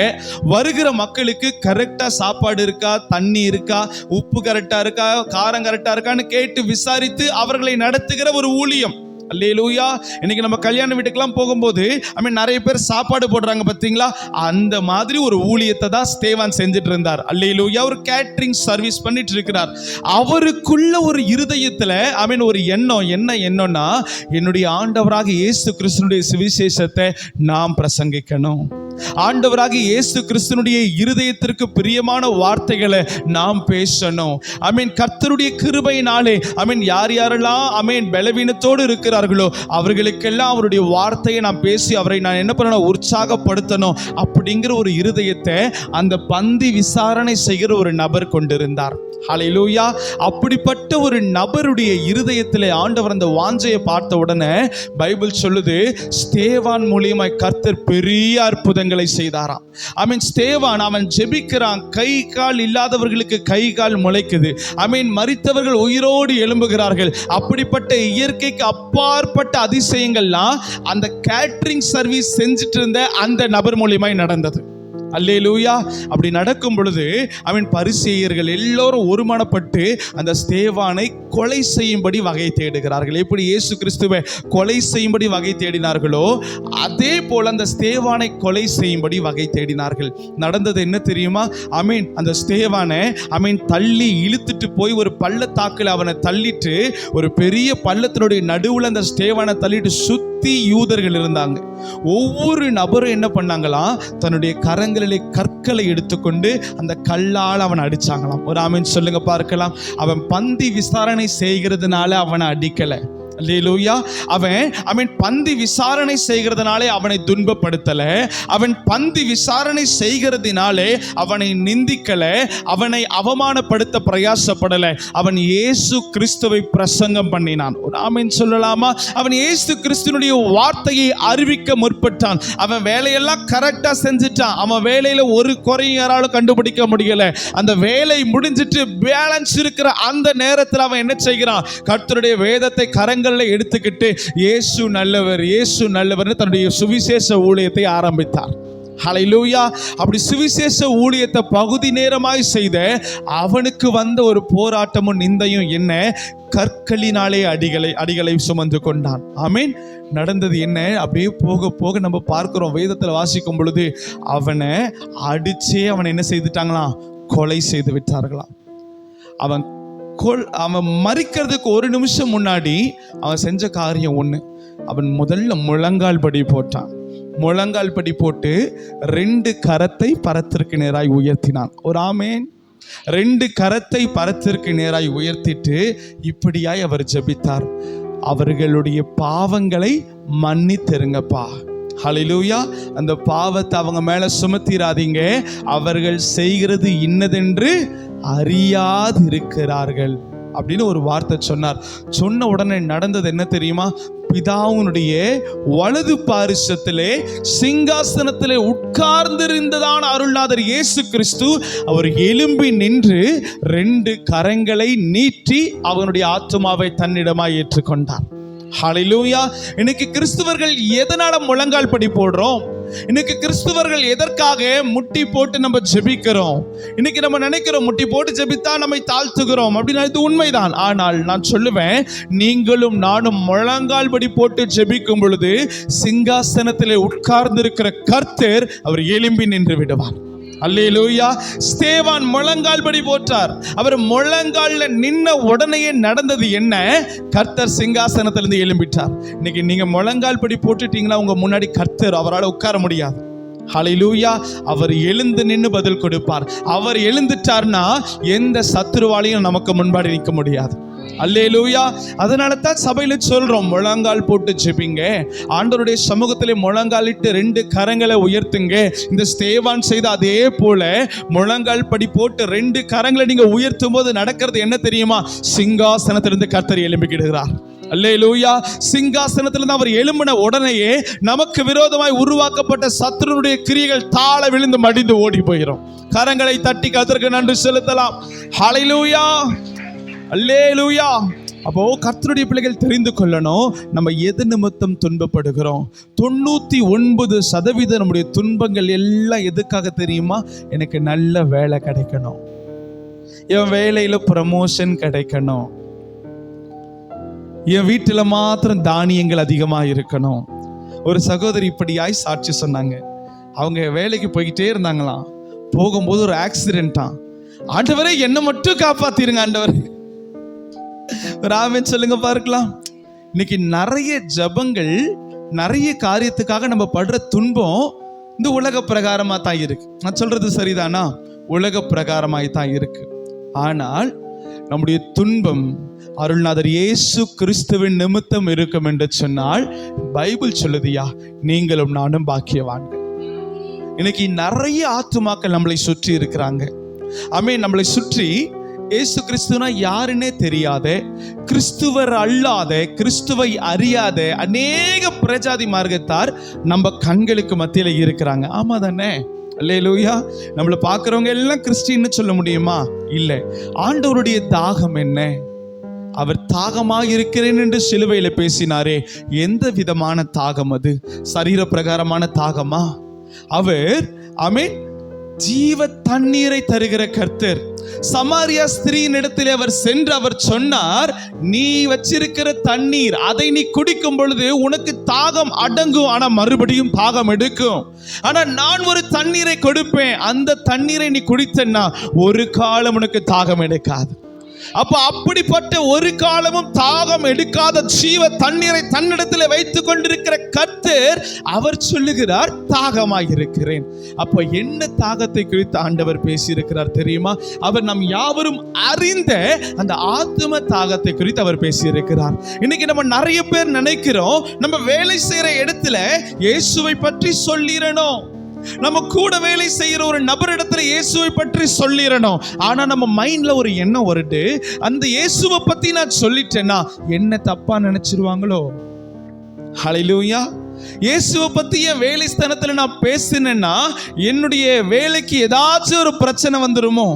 வருகிற மக்களுக்கு கரெக்டா சாப்பாடு இருக்கா, தண்ணி இருக்கா, உப்பு கரெக்டா இருக்கா, காரம் கரெக்டா இருக்கான்னு கேட்டு விசாரித்து அவர்களை நடத்துகிற ஒரு ஊழியம். அல்லேலூயா. இன்னைக்கு நம்ம கல்யாண வீட்டுக்கெல்லாம் போகும்போது நிறைய பேர் சாப்பாடு போடுறாங்க பார்த்தீங்களா, அந்த மாதிரி ஒரு ஊழியத்தை தான் ஸ்தேவான் செஞ்சுட்டு இருந்தார். அல்லேலூயா. ஒரு கேட்டரிங் சர்வீஸ் பண்ணிட்டு இருக்கிறார். அவருக்குள்ள ஒரு இருதயத்துல ஒரு எண்ணம், என்ன எண்ணம்னா, என்னுடைய ஆண்டவராக இயேசு கிறிஸ்துனுடைய சுவிசேஷத்தை நாம் பிரசங்கிக்கணும். ஆண்டவராக இயேசு கிறிஸ்துனுடைய இருதயத்திற்கு பிரியமான வார்த்தைகளை நாம் பேசணும். கர்த்தருடைய கிருபையினாலே யார் யாரெல்லாம் பலவீனத்தோடு இருக்கிறார்களோ அவர்களுக்கெல்லாம் அவருடைய வார்த்தையை நாம் பேசி அவரை நான் என்ன பண்ணணும், உற்சாகப்படுத்தணும். அப்படிங்கிற ஒரு இருதயத்தை அந்த பந்தி விசாரணை செய்கிற ஒரு நபர் கொண்டிருந்தார். ஹல்லேலூயா. அப்படிப்பட்ட ஒரு நபருடைய இருதயத்திலே ஆண்டவர் அந்த வாஞ்சையை பார்த்த உடனே பைபிள் சொல்லுது, ஸ்தேவான் மூலியமாய் கர்த்தர் பெரிய அற்புதங்களை செய்தாராம். ஸ்தேவான் அவன் ஜெபிக்கிறான், கை கால் இல்லாதவர்களுக்கு கை கால் முளைக்குது. மரித்தவர்கள் உயிரோடு எழும்புகிறார்கள். அப்படிப்பட்ட இயற்கைக்கு அப்பாற்பட்ட அதிசயங்கள்லாம் அந்த கேட்டரிங் சர்வீஸ் செஞ்சுட்டு இருந்த அந்த நபர் மூலியமாய் நடந்தது. அல்லேலூயா. அப்படி நடக்கும் பொழுது பரிசேயர்கள் எல்லோரும் ஒருமனப்பட்டு அந்த ஸ்தேவானை கொலை செய்யும்படி வகை தேடுகிறார்கள். எப்படி இயேசு கிறிஸ்துவை கொலை செய்யும்படி வகை தேடினார்களோ அதே போல அந்த ஸ்தேவானை கொலை செய்யும்படி வகை தேடினார்கள். நடந்தது என்ன தெரியுமா? அந்த ஸ்தேவானை தள்ளி இழுத்துட்டு போய் ஒரு பள்ளத்தாக்கில் அவனை தள்ளிட்டு, ஒரு பெரிய பள்ளத்தினுடைய நடுவில் அந்த ஸ்தேவானை தள்ளிட்டு சுத்தி யூதர்கள் இருந்தாங்க. ஒவ்வொரு நபரும் என்ன பண்ணாங்களாம், தன்னுடைய கரங்களிலே கற்களை எடுத்துக்கொண்டு அந்த கல்லால் அவன் அடிச்சாங்களாம். ஒரு ஆமென் சொல்லுங்க பார்க்கலாம். அவன் பந்தி விசாரணை செய்கிறதுனால அவனை அடிக்கல. அல்லேலூயா. அவன் பந்தி விசாரணை செய்கிறதுனாலே அவனை துன்பப்படுத்தல. அவன் பந்தி விசாரணை செய்கிறதுனாலே அவனை நிந்திக்கல, அவனை அவமானப்படுத்த பிரயாசப்படல. அவன் இயேசு கிறிஸ்துவை பிரசங்கம் பண்ணினான். ஒரு ஆமென் சொல்லலாமா? அவன் இயேசு கிறிஸ்துனுடைய வார்த்தையை அறிவிக்க முற்பட்டான். அவன் வேலையெல்லாம் கரெக்டா செஞ்சுட்டான். அவன் வேலையில ஒரு குறையும் யாராலும் கண்டுபிடிக்க முடியல. அந்த வேலை முடிஞ்சிட்டு பேலன்ஸ் இருக்கிற அந்த நேரத்தில் அவன் என்ன செய்கிறான்? கர்த்தருடைய வேதத்தை கரங்கள் எடுத்துக்கிட்டு இயேசு நல்லவர், இயேசு நல்லவர் தன்னுடைய சுவிசேஷ ஊழியத்தை ஆரம்பித்தார். ஹல்லேலூயா. அப்படி சுவிசேஷ ஊழியத்தை பகுதி நேரமாய் செய்த அவனுக்கு வந்த ஒரு போராட்டமும் நிந்தையும் என்ன? கற்களினாலே அடிகளை சுமந்து கொண்டான். ஆமென். நடந்தது என்ன? அப்படியே போக போக நம்ம பார்க்கிறோம், வேதத்தில் வாசிக்கும் பொழுது அவனை அடிச்சே அவனை என்ன செய்துட்டாங்களாம்? கொலை செய்து விட்டார்களாம். அவன் மறிக்கிறதுக்கு ஒரு நிமிஷம் முன்னாடி அவன் செஞ்ச காரியம் ஒன்று. அவன் முதல்ல முழங்கால் படி போட்டான். முழங்கால் படி போட்டு 2 கரத்தை பரத்திற்கு நேராய் உயர்த்தினான். ஒரு ஆமென். 2 கரத்தை பரத்திற்கு நேராய் உயர்த்திட்டு இப்படியாய் அவர் ஜெபித்தார், அவர்களுடைய பாவங்களை மன்னித்தருங்கப்பா. ஹல்லேலூயா. அந்த பாவத்தை அவங்க மேல சுமத்திராதீங்க, அவர்கள் செய்கிறது இன்னதென்று அறியாதிருக்கிறார்கள் அப்படின்னு ஒரு வார்த்தை சொன்னார். சொன்ன உடனே நடந்தது என்ன தெரியுமா? பிதாவுனுடைய வலது பாரிசத்திலே சிங்காசனத்திலே உட்கார்ந்திருந்ததான அருள்நாதர் இயேசு கிறிஸ்து அவர் எழும்பி நின்று 2 கரங்களை நீட்டி அவனுடைய ஆத்துமாவை தன்னிடமாய் ஏற்றுக்கொண்டார். ஹல்லேலூயா. இன்னைக்கு கிறிஸ்துவர்கள் எதனால முழங்கால் படி போடுறோம்? இன்னைக்கு கிறிஸ்துவர்கள் எதற்காக முட்டி போட்டு நம்ம ஜெபிக்கிறோம்? இன்னைக்கு நம்ம நினைக்கிறோம் முட்டி போட்டு ஜெபித்தா நம்மை தாழ்த்துகிறோம் அப்படின்னா இது உண்மைதான். ஆனால் நான் சொல்லுவேன், நீங்களும் நானும் முழங்கால் படி போட்டு ஜெபிக்கும் பொழுது சிங்காசனத்திலே உட்கார்ந்திருக்கிற கர்த்தர் அவர் எழும்பி நின்று விடுவார். அல்லேலூயா. ஸ்தேவான் முழங்கால் படி போட்டார். அவர் முழங்கால்ல நின்ன உடனேயே நடந்தது என்ன? கர்த்தர் சிங்காசனத்திலிருந்து எழும்பிட்டார். இன்னைக்கு நீங்க முழங்கால் படி போட்டுட்டீங்கன்னா உங்க முன்னாடி கர்த்தர் அவரால் உட்கார முடியாது. ஹல்லேலூயா. அவர் எழுந்து நின்று பதில் கொடுப்பார். அவர் எழுந்துட்டார்னா எந்த சத்துருவாலையும் நமக்கு முன்பாடி நிற்க முடியாது. அல்லேலூயா. அதனால தான் சபையில சொல்றோம், முழங்கால் போட்டு ஜெபிங்க, ஆண்டவருடைய சமூகத்திலே முழங்காலிட்டு 2 கரங்களை உயர்த்துங்க. இந்த ஸ்தேவான் செய்த அதே போல முழங்கால் படி போட்டு 2 கரங்களை நீங்க உயர்த்தும் போது நடக்கிறது என்ன தெரியுமா? சிங்காசனத்திலிருந்து கர்த்தர் எழும்பிக்கிடுகிறார். அல்லேலூயா. சிங்காசனத்திலிருந்து அவர் எழும்பின உடனேயே நமக்கு விரோதமாய் உருவாக்கப்பட்ட சத்துருடைய கிரியைகள் தாழ விழுந்து மடிந்து ஓடி போயிடும். கரங்களை தட்டி கர்த்தருக்கு நன்றி செலுத்தலாம். ஹல்லேலூயா. அல்லேலூயா. அப்போ கர்த்தருடைய பிள்ளைகள் தெரிந்து கொள்ளணும், நம்ம எது நிமித்தம் துன்பப்படுகிறோம். 99% நம்முடைய துன்பங்கள் எல்லாம் எதுக்காக தெரியுமா? எனக்கு நல்ல வேலை கிடைக்கணும், என் வேலையில ப்ரமோஷன் கிடைக்கணும், என் வீட்டுல மாத்திரம் தானியங்கள் அதிகமா இருக்கணும். ஒரு சகோதரி இப்படியாய் சாட்சி சொன்னாங்க. அவங்க வேலைக்கு போய்கிட்டே இருந்தாங்களாம். போகும்போது ஒரு ஆக்சிடென்ட்டாம். ஆண்டவரே என்னை மட்டும் காப்பாத்திருங்க ஆண்டவர். ஆமென் சொல்லுங்க பார்க்கலாம். இன்னைக்கு நிறைய ஜபங்கள், நிறைய காரியத்துக்காக நம்ம படுற துன்பம் இந்த உலக பிரகாரமா தான் இருக்கு. நான் சொல்றது சரிதானா? உலக பிரகாரமாய் தான் இருக்கு. ஆனால் நம்முடைய துன்பம் அருள்நாதர் இயேசு கிறிஸ்துவின் நிமித்தம் இருக்கும் என்று சொன்னால் பைபிள் சொல்லுதியா, நீங்களும் நானும் பாக்கியவான்கள். இன்னைக்கு நிறைய ஆத்துமாக்கள் நம்மளை சுற்றி இருக்கிறாங்க. ஆமென். நம்மளை சுற்றி இயேசு கிறிஸ்துனா யாருன்னே தெரியாத, கிறிஸ்துவர் அல்லாத, கிறிஸ்துவை அறியாத அநேக பிரஜாதி மார்க்கத்தார் நம்ம கண்களுக்கு மத்தியில இருக்கிறாங்க. ஆமா தானே? அல்லேலூயா. நம்மளை பார்க்கிறவங்க எல்லாம் கிறிஸ்டின்னு சொல்ல முடியுமா? இல்லை. ஆண்டவருடைய தாகம் என்ன? அவர் தாகமாக இருக்கிறேன் என்று சிலுவையில பேசினாரே, எந்த விதமான தாகம் அது? சரீர பிரகாரமான தாகமா? அவர் ஆமென் ஜீவ தண்ணீரை தருகிற கர்த்தர். சமாரியா ஸ்திரீயின் இடத்திலே அவர் சென்று அவர் சொன்னார், நீ வச்சிருக்கிற தண்ணீர் அதை நீ குடிக்கும் பொழுது உனக்கு தாகம் அடங்கும், ஆனா மறுபடியும் தாகம் எடுக்கும். ஆனா நான் ஒரு தண்ணீரை கொடுப்பேன், அந்த தண்ணீரை நீ குடித்தன்னா ஒரு காலம் உனக்கு தாகம் எடுக்காது. அப்ப அப்படிப்பட்ட ஒரு காலமும் தாகம் எடுக்காத ஜீவ தண்ணீரை தன்னிடத்தில் வைத்துக் கொண்டிருக்கிற கர்த்தர் அவர் சொல்லுகிறார், தாகமாய் இருக்கிறேன். அப்ப என்ன தாகத்தை குறித்து ஆண்டவர் பேசியிருக்கிறார் தெரியுமா? அவர் நம் யாவரும் அறிந்த அந்த ஆத்தும தாகத்தை குறித்து அவர் பேசியிருக்கிறார். இன்னைக்கு நம்ம நிறைய பேர் நினைக்கிறோம், நம்ம வேலை செய்யற இடத்துல இயேசுவை பற்றி சொல்லிடணும், நம்ம கூட வேலை செய்யற ஒரு நபரிடத்துல இயேசுவை பற்றி சொல்லிடணும். ஆனா நம்ம மைண்ட்ல ஒரு எண்ணம் வருது, அந்த இயேசுவை பத்தி நான் சொல்லிட்டேன்னா என்ன தப்பா நினைச்சிருவாங்களோ? ஹல்லேலூயா. இயேசுவை பத்தி என் வேலை ஸ்தானத்துல நான் பேசினேன்னா என்னுடைய வேலைக்கு ஏதாச்சும் ஒரு பிரச்சனை வந்துருமோ?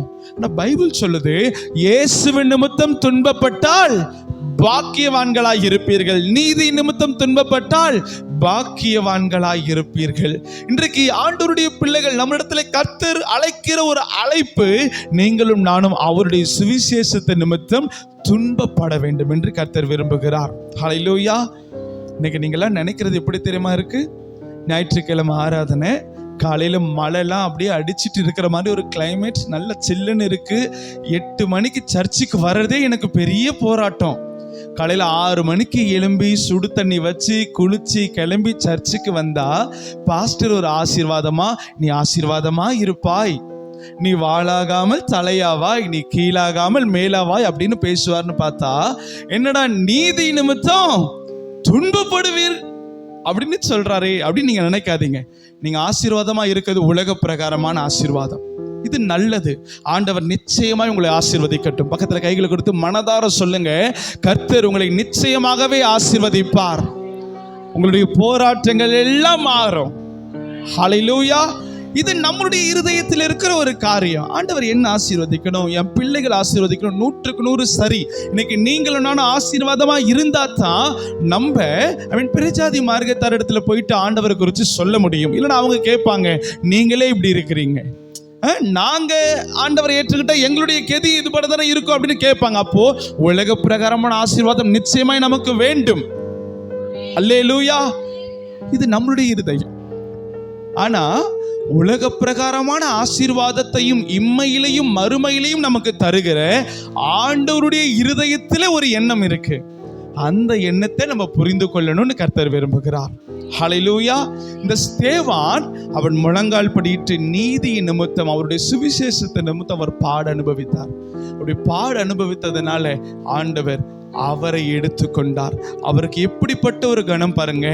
பைபிள் சொல்லுது, இயேசுவின் நிமித்தம் துன்பப்பட்டால் பாக்கியவான்களாய் இருப்பீர்கள், நீதி நிமித்தம் துன்பப்பட்டால் பாக்கியவான்களாய் இருப்பீர்கள். இன்றைக்கு ஆண்டவருடைய பிள்ளைகள் நம்மிடத்தில் கர்த்தர் அழைக்கிற ஒரு அழைப்பு, நீங்களும் நானும் அவருடைய சுவிசேஷத்தை நிமித்தம் துன்பப்பட வேண்டும் என்று கர்த்தர் விரும்புகிறார். ஹல்லேலூயா. இன்னைக்கு நீங்களாம் நினைக்கிறது எப்படி தெரியுமா இருக்கு? ஞாயிற்றுக்கிழமை ஆராதனை, காலையில மழைலாம் அப்படியே அடிச்சிட்டு இருக்கிற மாதிரி ஒரு கிளைமேட், நல்ல சில்லுன்னு இருக்கு. 8 மணிக்கு சர்ச்சுக்கு வர்றதே எனக்கு பெரிய போராட்டம். காலையில் 6 மணிக்கு எழும்பி சுடு தண்ணி வச்சு குளிச்சு கிளம்பி சர்ச்சுக்கு வந்தா பாஸ்டர் ஒரு ஆசீர்வாதமா, நீ ஆசீர்வாதமா இருப்பாய், நீ வாளாகாமல் தலையாவாய், நீ கீழாகாமல் மேலாவாய் அப்படின்னு பேசுவார்னு பார்த்தா, என்னடா நீதி நிமித்தம் துன்பப்படுவீர் அப்படின்னு சொல்றாரே அப்படின்னு நீங்க நினைக்காதீங்க. நீங்க ஆசீர்வாதமா இருக்கிறது உலக பிரகாரமான ஆசீர்வாதம், இது நல்லது. ஆண்டவர் நிச்சயமாய் உங்களை ஆசீர்வதிக்கட்டும். பக்கத்துல கைகளை கொடுத்து மனதார சொல்லுங்க, கர்த்தர் உங்களை நிச்சயமாகவே ஆசீர்வதிப்பார். உங்களுடைய போராட்டங்கள் எல்லாம் மாறும். ஹல்லேலூயா. இது நம்மளுடைய இருதயத்தில் இருக்கிற ஒரு காரியம். ஆண்டவர் என்ன ஆசீர்வதிக்கணும், என் பிள்ளைகள் ஆசீர்வதிக்கணும், 100க்கு 100 சரி. இன்னைக்கு நீங்களும் நானும் ஆசீர்வாதமா இருந்தா தான் நம்ம பிரஜாதி மார்க்கத்தார் இடத்துல போயிட்டு ஆண்டவரை குறித்து சொல்ல முடியும். இல்லைன்னா அவங்க கேட்பாங்க, நீங்களே இப்படி இருக்கிறீங்க, நாங்க ஆண்டவரை ஏற்றுக்கிட்ட எங்களுடைய கெதி இது படத்தானே இருக்கும் அப்படின்னு கேட்பாங்க. அப்போ உலக பிரகாரமான ஆசீர்வாதம் நிச்சயமாய் நமக்கு வேண்டும். அல்லேலூயா. இது நம்மளுடைய இருதயம். ஆனா உலக பிரகாரமான ஆசீர்வாதத்தையும் இம்மையிலையும் மறுமையிலையும் நமக்கு தருகிற ஆண்டவருடைய இருதயத்துல ஒரு எண்ணம் இருக்கு. அந்த எண்ணத்தை நம்ம புரிந்து கொள்ளணும்னு கர்த்தர் விரும்புகிறார். ஹல்லேலூயா. இந்த ஸ்தேவான் அவன் முழங்கால் படியிட்டு நீதி நிமித்தம் அவருடைய சுவிசேஷத்தை நிமித்தம் அவர் பாட அனுபவித்தார். அப்படி பாட அனுபவித்ததுனால ஆண்டவர் அவரை எடுத்துக்கொண்டார். அவருக்கு எப்படிப்பட்ட ஒரு கணம் பாருங்க,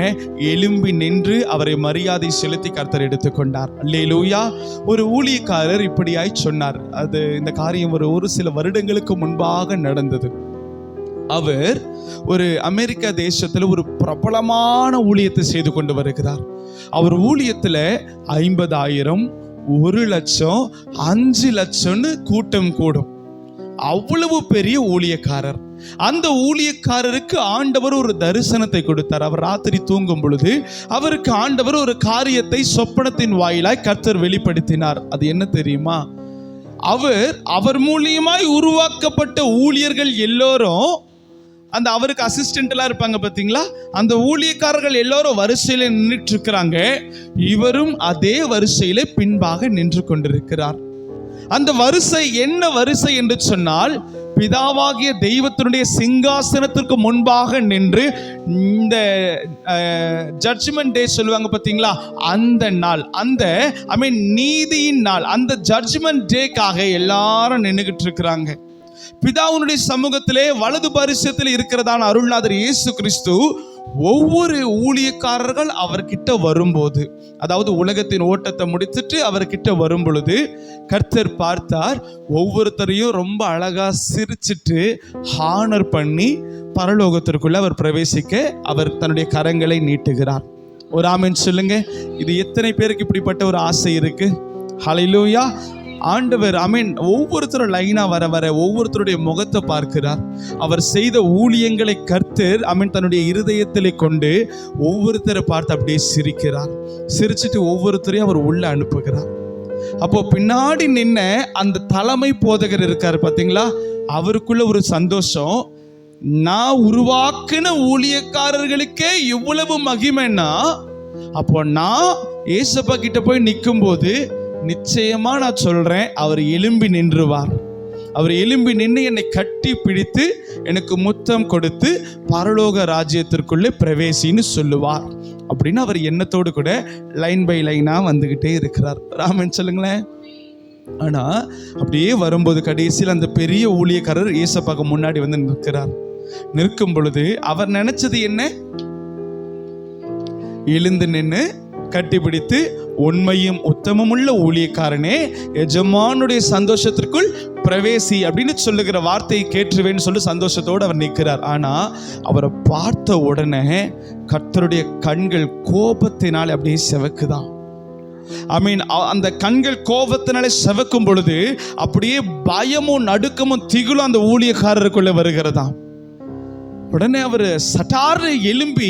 எழும்பி நின்று அவரை மரியாதை செலுத்தி கர்த்தர் எடுத்துக்கொண்டார். அல்லேலூயா. ஒரு ஊழியக்காரர் இப்படியாய் சொன்னார். அது இந்த காரியம் ஒரு சில வருடங்களுக்கு முன்பாக நடந்தது. அவர் ஒரு அமெரிக்க தேசத்துல ஒரு பிரபலமான ஊழியத்தை செய்து கொண்டு வருகிறார். அவர் ஊழியத்துல 50,000, 1,00,000, 5,00,000 கூட்டம் கூடும். அவ்வளவு பெரிய ஊழியக்காரர். அந்த ஊழியக்காரருக்கு ஆண்டவர் ஒரு தரிசனத்தை கொடுத்தார். அவர் ராத்திரி தூங்கும் பொழுது அவருக்கு ஆண்டவர் ஒரு காரியத்தை சொப்பனத்தின் வாயிலாய் கர்த்தர் வெளிப்படுத்தினார். அது என்ன தெரியுமா? அவர் மூலியமாய் உருவாக்கப்பட்ட ஊழியர்கள் எல்லோரும், அந்த அவருக்கு அசிஸ்டன்ட் எல்லாம் இருப்பாங்க பாத்தீங்களா, அந்த ஊழியக்காரர்கள் எல்லாரும் வரிசையில நின்றுட்டு இருக்கிறாங்க. இவரும் அதே வரிசையில பின்பாக நின்று கொண்டிருக்கிறார். அந்த வரிசை என்ன வரிசை என்று சொன்னால், பிதாவாகிய தெய்வத்தினுடைய சிங்காசனத்திற்கு முன்பாக நின்று இந்த ஜட்ஜ்மெண்ட் டே சொல்லுவாங்க பாத்தீங்களா, அந்த நாள், அந்த நீதியின் நாள், அந்த ஜட்ஜ்மெண்ட் டேக்காக எல்லாரும் நின்றுகிட்டு இருக்கிறாங்க. பிதாவுனுடைய சமூகத்திலே வலது பரிசத்தில் இருக்கிறதான அருள்நாதர் இயேசு கிறிஸ்து ஒவ்வொரு ஊழியக்காரர்கள் அவர்கிட்ட வரும்போது, அதாவது உலகத்தின் ஓட்டத்தை முடித்துட்டு அவர்கிட்ட வரும் பொழுது கர்த்தர் பார்த்தார். ஒவ்வொருத்தரையும் ரொம்ப அழகா சிரிச்சிட்டு ஹானர் பண்ணி பரலோகத்திற்குள்ள அவர் பிரவேசிக்க அவர் தன்னுடைய கரங்களை நீட்டுகிறார். ஒரு ஆமென் சொல்லுங்க. இது எத்தனை பேருக்கு இப்படிப்பட்ட ஒரு ஆசை இருக்கு? ஹல்லேலூயா. ஆண்டவர் ஒவ்வொருத்தரும் லைனா வர வர ஒவ்வொருத்தருடைய முகத்தை பார்க்கிறார். அவர் செய்த ஊழியங்களை கர்த்தர் தன்னுடைய இருதயத்திலே கொண்டு ஒவ்வொருத்தரை பார்த்து அப்படியே சிரிக்கிறார். சிரிச்சிட்டு ஒவ்வொருத்தரையும் அவர் உள்ள அனுப்புகிறார். அப்போ பின்னாடி நின்ன அந்த தலைமை போதகர் இருக்காரு பாத்தீங்களா, அவருக்குள்ள ஒரு சந்தோஷம். நான் உருவாக்கின ஊழியக்காரர்களுக்கே இவ்வளவு மகிமைன்னா, அப்போ நான் ஏசப்பா கிட்ட போய் நிற்கும் போது நிச்சயமா நான் சொல்றேன், அவர் எழும்பி நின்றுவார். அவர் எழும்பி நின்று என்னை கட்டி பிடித்து எனக்கு முத்தம் கொடுத்து பரலோக ராஜ்யத்திற்குள்ளே பிரவேசின்னு சொல்லுவார் அப்படின்னு அவர் எண்ணத்தோடு கூட லைன் பை லைனா வந்துகிட்டே இருக்கிறார். ராமன் சொல்லுங்களேன். ஆனா அப்படியே வரும்போது கடைசியில் அந்த பெரிய ஊழியக்காரர் ஏசப்பாக்கு முன்னாடி வந்து நிற்கிறார். நிற்கும் பொழுது அவர் நினைச்சது என்ன? எழுந்து நின்று கட்டிப்பிடித்து, உண்மையும் உத்தமமுள்ள ஊழியக்காரனே, எஜமானுடைய சந்தோஷத்திற்குள் பிரவேசி அப்படின்னு சொல்லுகிற வார்த்தையை கேட்டுருவேன்னு சொல்லி சந்தோஷத்தோடு அவர் நிற்கிறார். ஆனா அவரை பார்த்த உடனே கர்த்தருடைய கண்கள் கோபத்தினால அப்படியே செவக்குதான். அந்த கண்கள் கோபத்தினாலே செவக்கும் பொழுது அப்படியே பயமும் நடுக்கமும் திகிலும் அந்த ஊழியக்காரருக்குள்ள வருகிறதாம். உடனே அவர் சட்டார்னு எழும்பி,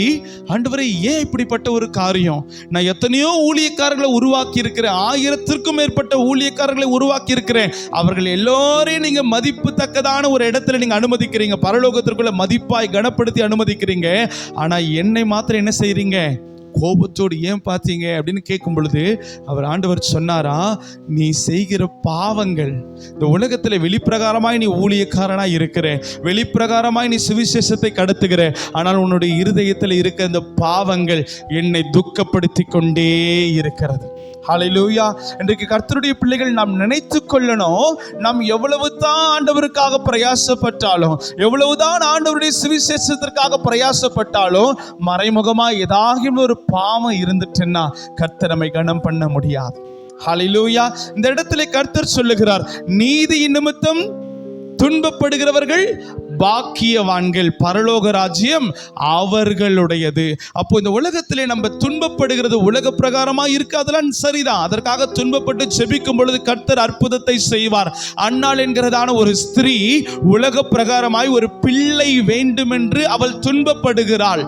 ஆண்டவரே ஏன் இப்படிப்பட்ட ஒரு காரியம்? நான் எத்தனையோ ஊழியக்காரர்களை உருவாக்கி இருக்கிறேன், 1000க்கும் மேற்பட்ட ஊழியக்காரர்களை உருவாக்கி இருக்கிறேன். அவர்கள் எல்லோரையும் நீங்க மதிப்பு தக்கதான ஒரு இடத்துல நீங்க அனுமதிக்கிறீங்க, பரலோகத்திற்குள்ள மதிப்பாய் கனப்படுத்தி அனுமதிக்கிறீங்க. ஆனா என்னை மாத்திரம் என்ன செய்றீங்க? கோபத்தோடு ஏன் பார்த்தீங்க அப்படின்னு கேட்கும் பொழுது அவர் ஆண்டவர் சொன்னாரா, நீ செய்கிற பாவங்கள் இந்த உலகத்தில் வெளிப்பிரகாரமாய் நீ ஊழியக்காரனாய் இருக்கிற, வெளிப்பிரகாரமாய் நீ சுவிசேஷத்தை கடத்துகிற, ஆனால் உன்னுடைய இருதயத்தில் இருக்க இந்த பாவங்கள் என்னை துக்கப்படுத்தி கொண்டே இருக்கிறது. ஹல்லேலூயா. இன்றைக்கு கர்த்தருடைய பிள்ளைகள் நாம் நினைத்து கொள்ளணும், நாம் எவ்வளவுதான் ஆண்டவருக்காக பிரயாசப்பட்டாலும், எவ்வளவுதான் ஆண்டவருடைய சுவிசேஷத்திற்காக பிரயாசப்பட்டாலும், மறைமுகமா ஏதாவது ஒரு பாவம் இருந்துட்டுன்னா கர்த்தர் நம்மை கனம் பண்ண முடியாது. ஹல்லேலூயா. இந்த இடத்துல கர்த்தர் சொல்லுகிறார், நீதியின் நிமித்தம் துன்பப்படுகிறவர்கள் பாக்கியவான்கள், பரலோக ராஜ்யம் அவர்களுடையது. அப்போ இந்த உலகத்திலே நம்ம துன்பப்படுகிறது உலக பிரகாரமாக இருக்காதெல்லாம் சரிதான். அதற்காக துன்பப்பட்டு ஜெபிக்கும் பொழுது கர்த்தர் அற்புதத்தை செய்வார். அன்னாள் என்கிறதான ஒரு ஸ்திரீ உலக பிரகாரமாய் ஒரு பிள்ளை வேண்டும் என்று அவள் துன்பப்படுகிறாள்.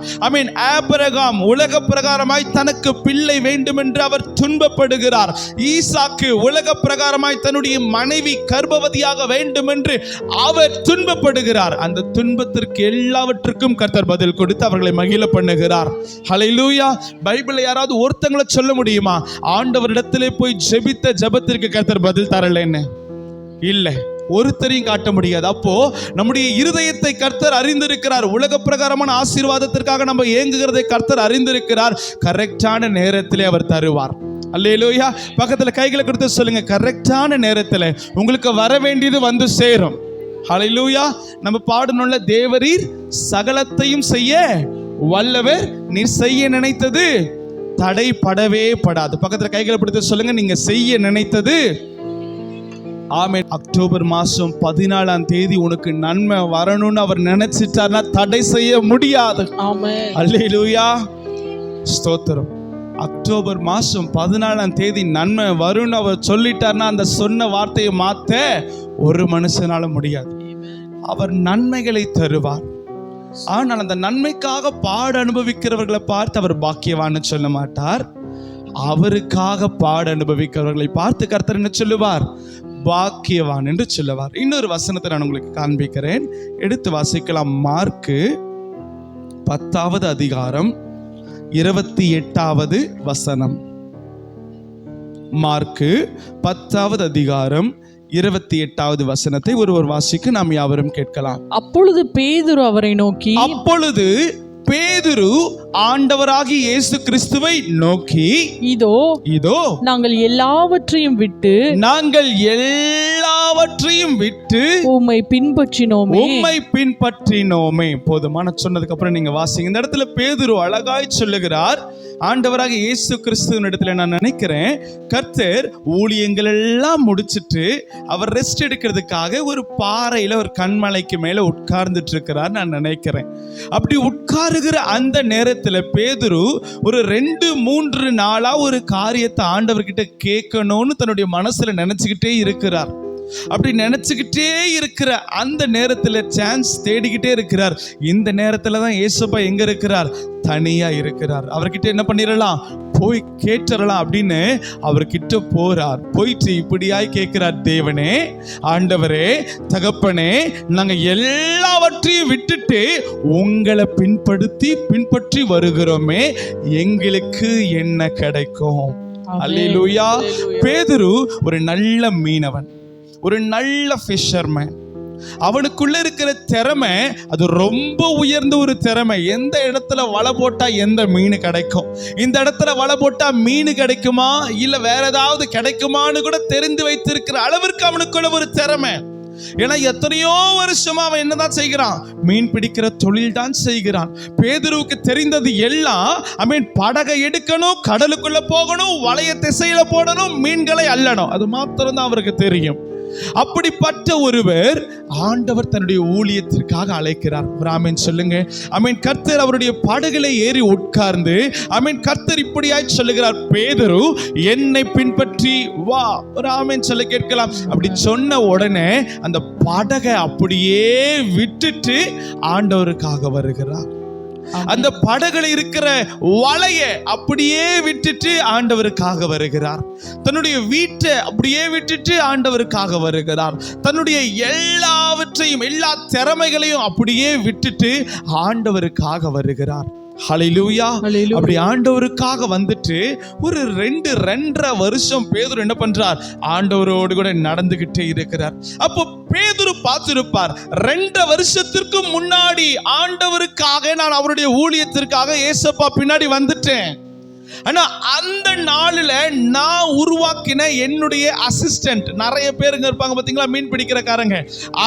ஆபிரகாம் உலக பிரகாரமாய் தனக்கு பிள்ளை வேண்டும் என்று அவர் துன்பப்படுகிறார். ஈசாக்கு உலக பிரகாரமாய் தன்னுடைய மனைவி கர்ப்பவதியாக வேண்டும் என்று அவர் துன்பப்படுகிறார். அந்த துன்பத்திற்கு எல்லாவற்றுக்கும் கர்த்தர் பதில் கொடுத்து அவர்களை மகிழ பண்ணுகிறார். ஹல்லேலூயா. பைபிள்ல யாராவது ஒருத்தங்களை சொல்ல முடியுமா ஆண்டவரிடத்திலே போய் ஜெபித்த ஜெபத்திற்கு கர்த்தர் பதில் தரலன்னு? இல்லை, ஒருத்தரையும் காட்ட முடியாது. அப்போ நம்முடைய இருதயத்தை கர்த்தர் அறிந்திருக்கிறார். உலக பிரகாரமான ஆசீர்வாதத்திற்காக நம்ம ஏங்குகிறதை கர்த்தர் அறிந்திருக்கிறார். கரெக்டான நேரத்திலே அவர் தருவார். அல்லேலூயா. பக்கத்துல கைகளை கொடுத்து சொல்லுங்க, கரெக்டான நேரத்தில் உங்களுக்கு வர வேண்டியது வந்து சேரும். ஹல்லேலூயா. நம்ம பாடணும்ல, தேவரீர் சகலத்தையும் செய்ய வல்லவர், நீர் செய்ய நினைத்தது தடைப்படவே படாது. பக்கத்துல கைகளை பிடித்து சொல்லுங்க, நீங்க செய்ய நினைத்தது. ஆமென். அக்டோபர் மாசம் 14ஆம் தேதி உனக்கு நன்மை வரணும்னு அவர் நினைச்சிட்டார்னா தடை செய்ய முடியாது. ஆமென். அல்லேலூயா. ஸ்தோத்திரம். அக்டோபர் மாசம் 14ஆம் தேதி நன்மை வரும்னு அவர் சொல்லிட்டார்னா அந்த சொன்ன வார்த்தையை மாத்த ஒரு மனுஷனால முடியாது. அவர் நன்மைகளை தருவார். ஆனால் அந்த நன்மைக்காக பாட அனுபவிக்கிறவர்களை பார்த்து அவர் பாக்கியவான்னு சொல்ல மாட்டார். அவருக்காக பாட அனுபவிக்கிறவர்களை பார்த்து கர்த்தர் என்ன சொல்லுவார்? பாக்கியவான் என்று சொல்லுவார். இன்னொரு வசனத்தை நான் உங்களுக்கு காண்பிக்கிறேன், எடுத்து வாசிக்கலாம். மார்க்கு 10வது அதிகாரம் 28வது வசனம். மார்க்கு 10வது அதிகாரம் 28வது வசனத்தை ஒருவர் வாசிக்க நாம் யாவரும் கேட்கலாம். அப்பொழுது பேதுரு அவரை நோக்கி, அப்பொழுது பேதுரு ஆண்டவராகிய இயேசு கிறிஸ்துவை நோக்கி, இதோ இதோ நாங்கள் எல்லாவற்றையும் விட்டு உம்மை பின்பற்றினோமே. போதுமான சொன்னதுக்கு அப்புறம் நீங்க வாசிங்க. இந்த இடத்துல பேதுரு அழகாய் சொல்லுகிறார், ஆண்டவராக இயேசு கிறிஸ்துவின் இடத்துல நான் நினைக்கிறேன் கர்த்தர் ஊழியங்கள் எல்லாம் முடிச்சிட்டு அவர் ரெஸ்ட் எடுக்கிறதுக்காக ஒரு பாறையில ஒரு கண்மலைக்கு மேல உட்கார்ந்துட்டு இருக்கிறார் நான் நினைக்கிறேன். அப்படி உட்காருகிற அந்த நேரத்துல பேதுரு ஒரு 2-3 நாளா ஒரு காரியத்தை ஆண்டவர்கிட்ட கேட்கணும்னு தன்னுடைய மனசுல நினைச்சுக்கிட்டே இருக்கிறார். அப்படி நினைச்சுக்கிட்டே இருக்கிற அந்த நேரத்துல சான்ஸ் தேடிக்கிட்டே இருக்கிறார். இந்த நேரத்துல தான் இயேசுப்பா எங்க இருக்கிறார்? தனியா இருக்கிறார். அவர்கிட்ட என்ன பண்ணிடலாம்? போய் கேட்டுறலாம் அப்படின்னு அவர்கிட்ட போறார். போயிட்டு இப்படியாய் கேட்கிறார், தேவனே, ஆண்டவரே, தகப்பனே, நாங்க எல்லாவற்றையும் விட்டுட்டு உங்களை பின்பற்றி வருகிறோமே, எங்களுக்கு என்ன கிடைக்கும்? அல்லேலூயா. பேதுரு ஒரு நல்ல மீனவன், ஒரு நல்ல ஃபிஷர்மேன். அவனுக்குள்ள இருக்கிற திறமை அது ரொம்ப உயர்ந்த ஒரு திறமை. எந்த இடத்துல வலை போட்டா எந்த மீன் கிடைக்கும், இந்த இடத்துல வலை போட்டா மீன் கிடைக்குமா இல்ல வேற ஏதாவது கிடைக்குமான்னு கூட தெரிந்து வைத்திருக்கிற அளவிற்கு அவனுக்குள்ள ஒரு திறமை. ஏன்னா எத்தனையோ வருஷமா அவன் என்னதான் செய்கிறான்? மீன் பிடிக்கிற தொழில் தான் செய்கிறான். பேதுருவுக்கு தெரிந்தது எல்லாம் படகை எடுக்கணும், கடலுக்குள்ள போகணும், வலைய திசையில போடணும், மீன்களை அள்ளணும், அது மாத்திரம் தான் அவருக்கு தெரியும். அப்படிப்பட்ட ஒருவர் ஆண்டவர் தன்னுடைய ஊழியத்திற்காக அழைக்கிறார். ஆமென் சொல்லுங்க. கர்த்தர் அவருடைய படகுல ஏறி உட்கார்ந்து கர்த்தர் இப்படியாய் சொல்லுகிறார், பேதுரு, என்னை பின்பற்றி வா. ஆமென் சொல்ல கேட்கலாம். அப்படி சொன்ன உடனே அந்த படகை அப்படியே விட்டுட்டு ஆண்டவருக்காக வருகிறார். அந்த படகுல இருக்கிற வலைய அப்படியே விட்டுட்டு ஆண்டவருக்காக வருகிறார். தன்னுடைய வீட்டை அப்படியே விட்டுட்டு ஆண்டவருக்காக வருகிறார். தன்னுடைய எல்லாவற்றையும், எல்லா திறமைகளையும் அப்படியே விட்டுட்டு ஆண்டவருக்காக வருகிறார். ஹல்லேலூயா. அப்படி ஆண்டவருக்காக வந்துட்டு ஒரு 2.5 வருஷம் பேதுரு என்ன பண்றார்? ஆண்டவரோடு கூட நடந்துகிட்டே இருக்கிறார். அப்போ பேதுரு பார்த்திருப்பார், 2 வருஷத்திற்கு முன்னாடி ஆண்டவருக்காக நான் அவருடைய ஊழியத்திற்காக ஏசப்பா பின்னாடி வந்துட்டேன். ஆனா அந்த நாளில் நான் உருவாக்கின என்னுடைய அசிஸ்டன்ட் நிறைய பேருங்க இருப்பாங்க பாத்தீங்களா, மீன் பிடிக்கிறக்காரங்க.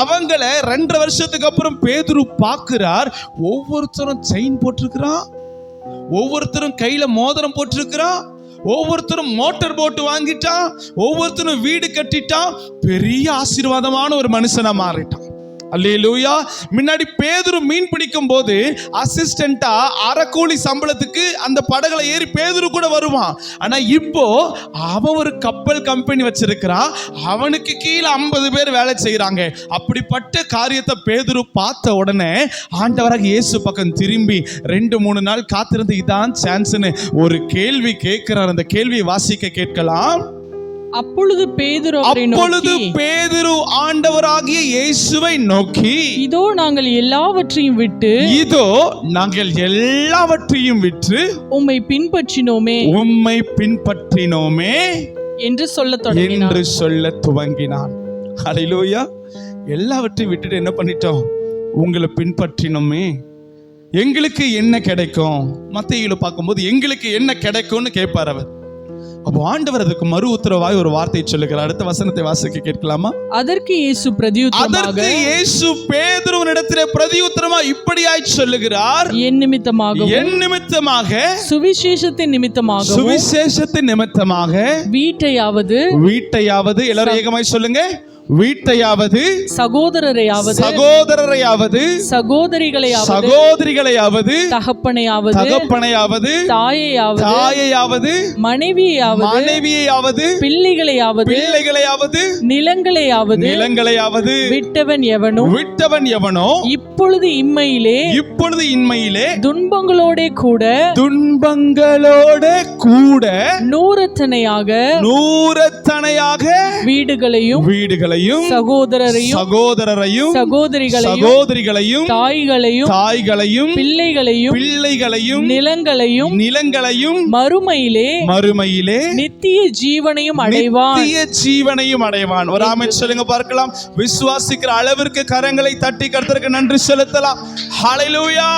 அவங்கள 2 வருஷத்துக்கு அப்புறம் பேதுரு பார்க்கிறார். ஒவ்வொருத்தரும் செயின் போட்டிருக்கிறான், ஒவ்வொருத்தரும் கையில மோதிரம் போட்டிருக்கிறான், ஒவ்வொருத்தரும் மோட்டார் போட்டு வாங்கிட்டான், ஒவ்வொருத்தரும் வீடு கட்டிட்டான். பெரிய ஆசீர்வாதமான ஒரு மனுஷனா மாறிட்டான். அல்லேலூயா. முன்னாடி பேதுரு மீன் பிடிக்கும் போது அசிஸ்டண்டா அரைக்கூலி சம்பளத்துக்கு அந்த படகுல ஏறி பேதுரு கூட வருவான். ஆனா இப்போ அவன் ஒரு கப்பல் கம்பெனி வச்சிருக்கிறான், அவனுக்கு கீழே 50 பேர் வேலை செய்யறாங்க. அப்படிப்பட்ட காரியத்தை பேதுரு பார்த்த உடனே ஆண்டவராக இயேசு பக்கம் திரும்பி 2-3 நாள் காத்திருந்து இதான் சான்ஸ்னு ஒரு கேள்வி கேட்கிறார். அந்த கேள்வியை வாசிக்க கேட்கலாம். அப்பொழுது பேதுரு ஆண்டவராகிய இயேசுவை நோக்கி, இதோ நாங்கள் எல்லாவற்றையும் விட்டு உம்மை பின்பற்றினோமே என்று சொல்ல துவங்கினான். ஹல்லேலூயா. எல்லாவற்றையும் விட்டுட்டு என்ன பண்ணிட்டோம்? உங்களை பின்பற்றினோமே, எங்களுக்கு என்ன கிடைக்கும்? மத்தேயுல பார்க்கும்போது எங்களுக்கு என்ன கிடைக்கும்னு கேட்பார் அவர். அப்போ ஆண்டவர் அதுக்கு மறு உத்தரவாய் ஒரு வார்த்தை சொல்லுகிறார். அடுத்த வசனத்தை வாசிக்க கேட்கலாமா? அதற்கு இயேசு பேதுருவினிடத்திலே பிரதியுத்தரமாக இப்படியாய் சொல்லுகிறார், என் நிமித்தமாக சுவிசேஷத்தின் நிமித்தமாக வீட்டையாவது எல்லாரும் ஏகமாய் சொல்லுங்க, வீட்டையாவது, சகோதரரையாவது, சகோதரிகளையாவது, தகப்பனையாவது, தாயையாவது, மனைவியையாவது, பிள்ளைகளையாவது, நிலங்களையாவது விட்டவன் எவனோ இப்பொழுது இம்மையிலே துன்பங்களோட கூட நூறத்தனையாக வீடுகளையும் சகோதரரையும் சகோதரிகளையும் தாய்களையும் பிள்ளைகளையும் நிலங்களையும் மறுமையிலே நித்திய ஜீவனையும் அடைவான். ஒரு ஆமென் சொல்லுங்க பார்க்கலாம். விசுவாசிக்கிற அளவிற்கு கரங்களை தட்டி கர்த்தருக்கு நன்றி செலுத்தலாம். ஹல்லேலூயா.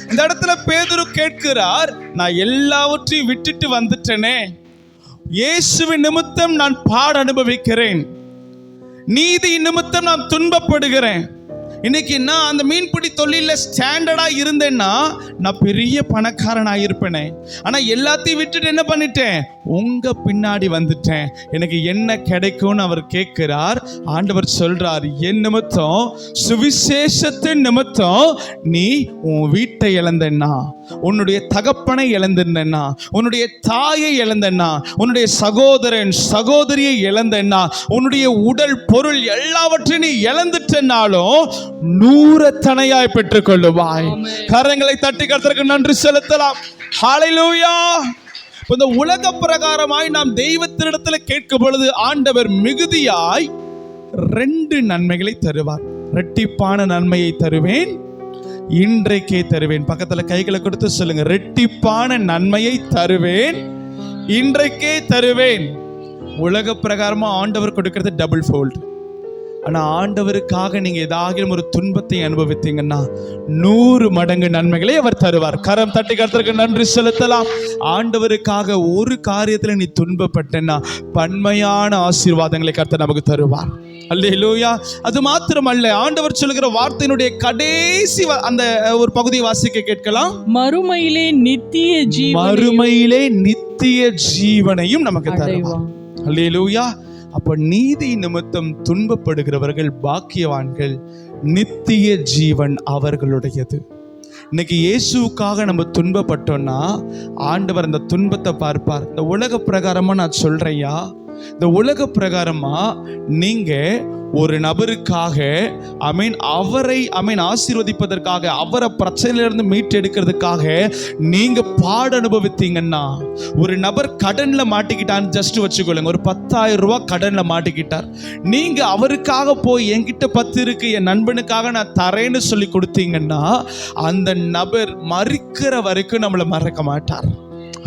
இந்த இடத்துல பேதுரு கேட்கிறார், நான் எல்லாவற்றையும் விட்டுட்டு வந்துட்டேனே, இயேசுவின் நிமித்தம் நான் பாட அனுபவிக்கிறேன், நீதி நிமித்தம் நான் துன்பப்படுகிறேன். இன்னைக்கு நான் அந்த மீன்பிடி தொழில ஸ்டாண்டர்டா இருந்தேன்னா நான் பெரிய பணக்காரன் ஆயிருப்பேனே. ஆனா எல்லாத்தையும் விட்டுட்டு என்ன பண்ணிட்டேன்? உங்க பின்னாடி வந்துட்டேன். எனக்கு என்ன கிடைக்கும்னு அவர் கேட்கிறார். ஆண்டவர் சொல்றார், என் நிமித்தம், சுவிசேஷத்தின் நிமித்தம் நீ உன் வீட்டை இழந்தேன்னா, உன்னுடைய தகப்பனை இழந்தேன்னா, உன்னுடைய தாயை இழந்தேன்னா, உன்னுடைய சகோதரன் சகோதரியை இழந்தேன்னா, உன்னுடைய உடல் பொருள் எல்லாவற்றையும் நீ இழந்துட்டனாலும் 100 பெற்றுக் கொள்ளுவாய். கரங்களை தட்டி கர்த்தருக்கு நன்றி செலுத்தலாம். ஹல்லேலூயா. இந்த உலக பிரகாரமாய் நாம் தெய்வத்தினிடத்துல கேட்கும் பொழுது ஆண்டவர் மிகுதியாய் 2 நன்மைகளை தருவார். இரட்டிப்பான நன்மையை தருவேன், இன்றைக்கே தருவேன். பக்கத்துல கைகளை கொடுத்து சொல்லுங்க, இரட்டிப்பான நன்மையை தருவேன், இன்றைக்கே தருவேன். உலக பிரகாரமா ஆண்டவர் கொடுக்கிறது டபுள் ஃபோல்ட். ஆனா ஆண்டவருக்காக நீங்க ஏதாவது ஒரு துன்பத்தை அனுபவித்தீங்கன்னா 100 மடங்கு நன்மைகளை அவர் தருவார். கரம் தட்டி கர்த்தருக்கு நன்றி செலுத்தலாம். ஆண்டவருக்காக ஒரு காரியத்துல நீ துன்பப்பட்டேன்னா பன்மையான ஆசீர்வாதங்களை கர்த்தர் நமக்கு தருவார். அல்லேலூயா. அது மாத்திரமல்ல, ஆண்டவர் சொல்லுகிற வார்த்தையினுடைய கடைசி அந்த ஒரு பகுதியை வாசிக்க கேட்கலாம். மறுமையிலே நித்திய ஜீவனையும் நமக்கு தருவார். அல்லேலூயா. அப்ப நீதி நிமித்தம் துன்பப்படுகிறவர்கள் பாக்கியவான்கள், நித்திய ஜீவன் அவர்களுடையது. இன்னைக்கு இயேசுவுக்காக நம்ம துன்பப்பட்டோம்னா ஆண்டவர் அந்த துன்பத்தை பார்ப்பார். இந்த உலக பிரகாரமா நான் சொல்றேயா, இந்த உலக பிரகாரமா நீங்க ஒரு நபருக்காக அவரை ஆசீர்வதிப்பதற்காக, அவரை பிரச்சனையிலிருந்து மீட்டெடுக்கிறதுக்காக நீங்க பாட அனுபவித்தீங்கன்னா, ஒரு நபர் கடன்ல மாட்டிக்கிட்டான்னு ஜஸ்ட் வச்சுக்கொள்ளுங்க, ஒரு 10,000 ரூபாய் கடன்ல மாட்டிக்கிட்டார். நீங்க அவருக்காக போய் என்கிட்ட 10 இருக்கு, என் நண்பனுக்காக நான் தரேன்னு சொல்லி கொடுத்தீங்கன்னா அந்த நபர் மறிக்கிற வரைக்கும் நம்மளை மறக்க மாட்டார்.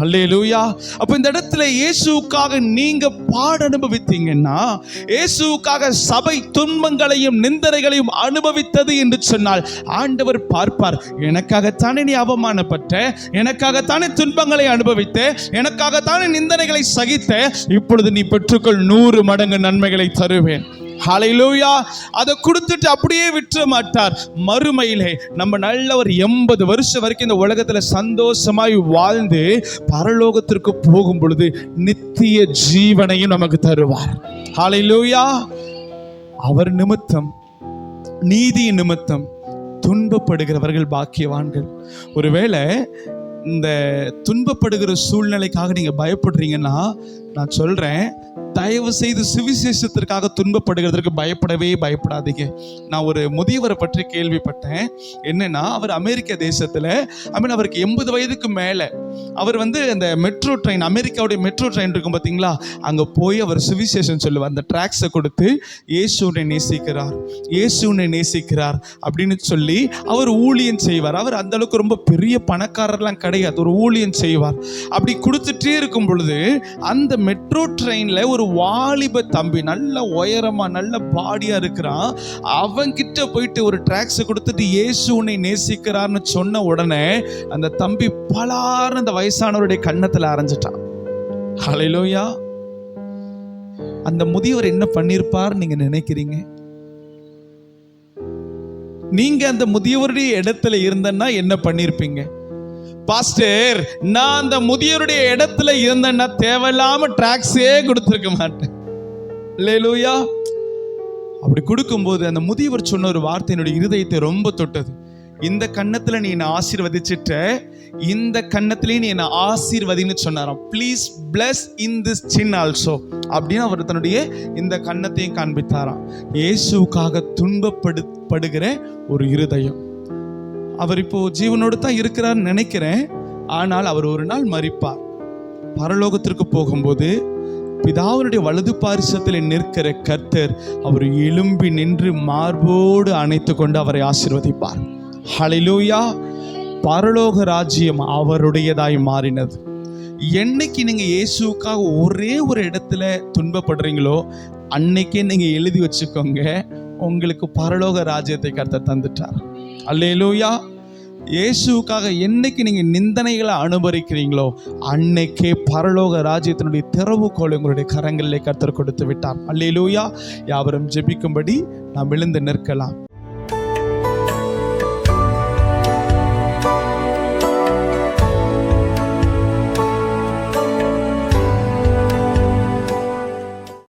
அல்லேலூயா. அப்ப இந்த இடத்துல இயேசுவுக்காக நீங்க பாட அனுபவித்தீங்கன்னா, இயேசுவுக்காக சபை துன்பங்களையும் நிந்தனைகளையும் அனுபவித்தது என்று சொன்னால் ஆண்டவர் பார்ப்பார், எனக்காகத்தானே நீ அவமானப்பட்ட, எனக்காகத்தானே துன்பங்களை அனுபவித்த, எனக்காகத்தானே நிந்தனைகளை சகித்த, இப்பொழுது நீ பெற்றுக்கொள், 100 மடங்கு நன்மைகளை தருவேன். ஹல்லேலூயா. அதை கொடுத்துட்டு அப்படியே விட்டுற மாட்டார். மறுமையிலே நம்ம நல்ல ஒரு 80 வருஷம் வரைக்கும் இந்த உலகத்துல சந்தோஷமாய் வாழ்ந்து பரலோகத்திற்கு போகும் பொழுது நித்திய ஜீவனையும் நமக்கு தருவார். ஹல்லேலூயா. அவர் நிமித்தம், நீதி நிமித்தம் துன்பப்படுகிறவர்கள் பாக்கியவான்கள். ஒருவேளை இந்த துன்பப்படுகிற சூழ்நிலைக்காக நீங்க பயப்படுறீங்கன்னா நான் சொல்றேன், தயவு செய்து சுவிசேஷத்திற்காக துன்பப்படுகிறதுக்கு பயப்படாதீங்க. நான் ஒரு முதியவரை பற்றி கேள்விப்பட்டேன். என்னன்னா, அவர் அமெரிக்க தேசத்துல அவருக்கு 80 வயதுக்கு மேல அவர் அந்த மெட்ரோ ட்ரெயின், அமெரிக்காவுடைய மெட்ரோ ட்ரெயின் இருக்கும் பார்த்தீங்களா, அங்க போய் அவர் சுவிசேஷம் சொல்லுவார். அந்த டிராக்ஸை கொடுத்து இயேசுவை நேசிக்கிறார், இயேசுவை நேசிக்கிறார் அப்படின்னு சொல்லி அவர் ஊழியம் செய்வார். அவர் அந்த அளவுக்கு ரொம்ப பெரிய பணக்காரர்லாம் கிடையாது, ஒரு ஊழியம் செய்வார். அப்படி கொடுத்துட்டே இருக்கும் பொழுது அந்த மெட்ரோ ட்ரெயின்ல ஒரு வாலிப தம்பி, நல்ல உயரமா நல்ல பாடியா இருக்கிறான். அவன்கிட்ட போயிட்டு ஒரு டிராக்ஸை கொடுத்துட்டு இயேசு உன்னை நேசிக்கிறார்னு சொன்ன உடனே அந்த தம்பி பலார்னு அந்த வயசானவருடைய கன்னத்துல அரைஞ்சிட்டான். ஹல்லேலூயா. அந்த முதியவர் என்ன பண்ணிருப்பார் நீங்க நினைக்கிறீங்க? நீங்க அந்த முதியவருடைய இடத்துல இருந்தன்னா என்ன பண்ணிருப்பீங்க? பாஸ்டர், நான் அந்த முதியவருடைய இடத்துல இருந்தேன்னா தேவையில்லாம டிராக்ஸே கொடுத்துருக்க மாட்டேன். அல்லேலூயா. அப்படி கொடுக்கும்போது அந்த முதியவர் சொன்ன ஒரு வார்த்தை என்னுடைய இருதயத்தை ரொம்ப தொட்டது. இந்த கன்னத்துல நீ என்னை ஆசீர்வதிச்சிட்ட, இந்த கன்னத்திலேயே நீ என்னை ஆசீர்வதின்னு சொன்னாராம். Please bless in this sin also அப்படின்னு அவர் தன்னுடைய இந்த கன்னத்தையும் காண்பித்தாராம். இயேசுக்காக துன்பப்படுகிற ஒரு இருதயம். அவர் இப்போ ஜீவனோடு தான் இருக்கிறார்னு நினைக்கிறேன். ஆனால் அவர் ஒரு நாள் மரிப்பார். பரலோகத்திற்கு போகும்போது பிதாவினுடைய வலது பாரிசத்தில் நிற்கிற கர்த்தர் அவர் எழும்பி நின்று மார்போடு அணைத்து கொண்டு அவரை ஆசீர்வதிப்பார். ஹல்லேலூயா. பரலோக ராஜ்யம் அவருடையதாய் மாறினது. என்னைக்கு நீங்க இயேசுக்காக ஒரே ஒரு இடத்துல துன்பப்படுறீங்களோ அன்னைக்கே நீங்க எழுதி வச்சுக்கோங்க, உங்களுக்கு பரலோக ராஜ்யத்தை கர்த்தர் தந்துட்டார். அல்லேலூயா. இயேசுக்காக என்னைக்கு நீங்க நிந்தனைகளை அனுபவிக்கிறீங்களோ அன்னைக்கே பரலோக ராஜ்யத்தினுடைய திறவுகோல் உங்களுடைய கரங்களிலே கர்த்தர் கொடுத்து விட்டார். அல்லேலூயா. யாவரும் ஜெபிக்கும்படி நாம் எழுந்து நிற்கலாம்.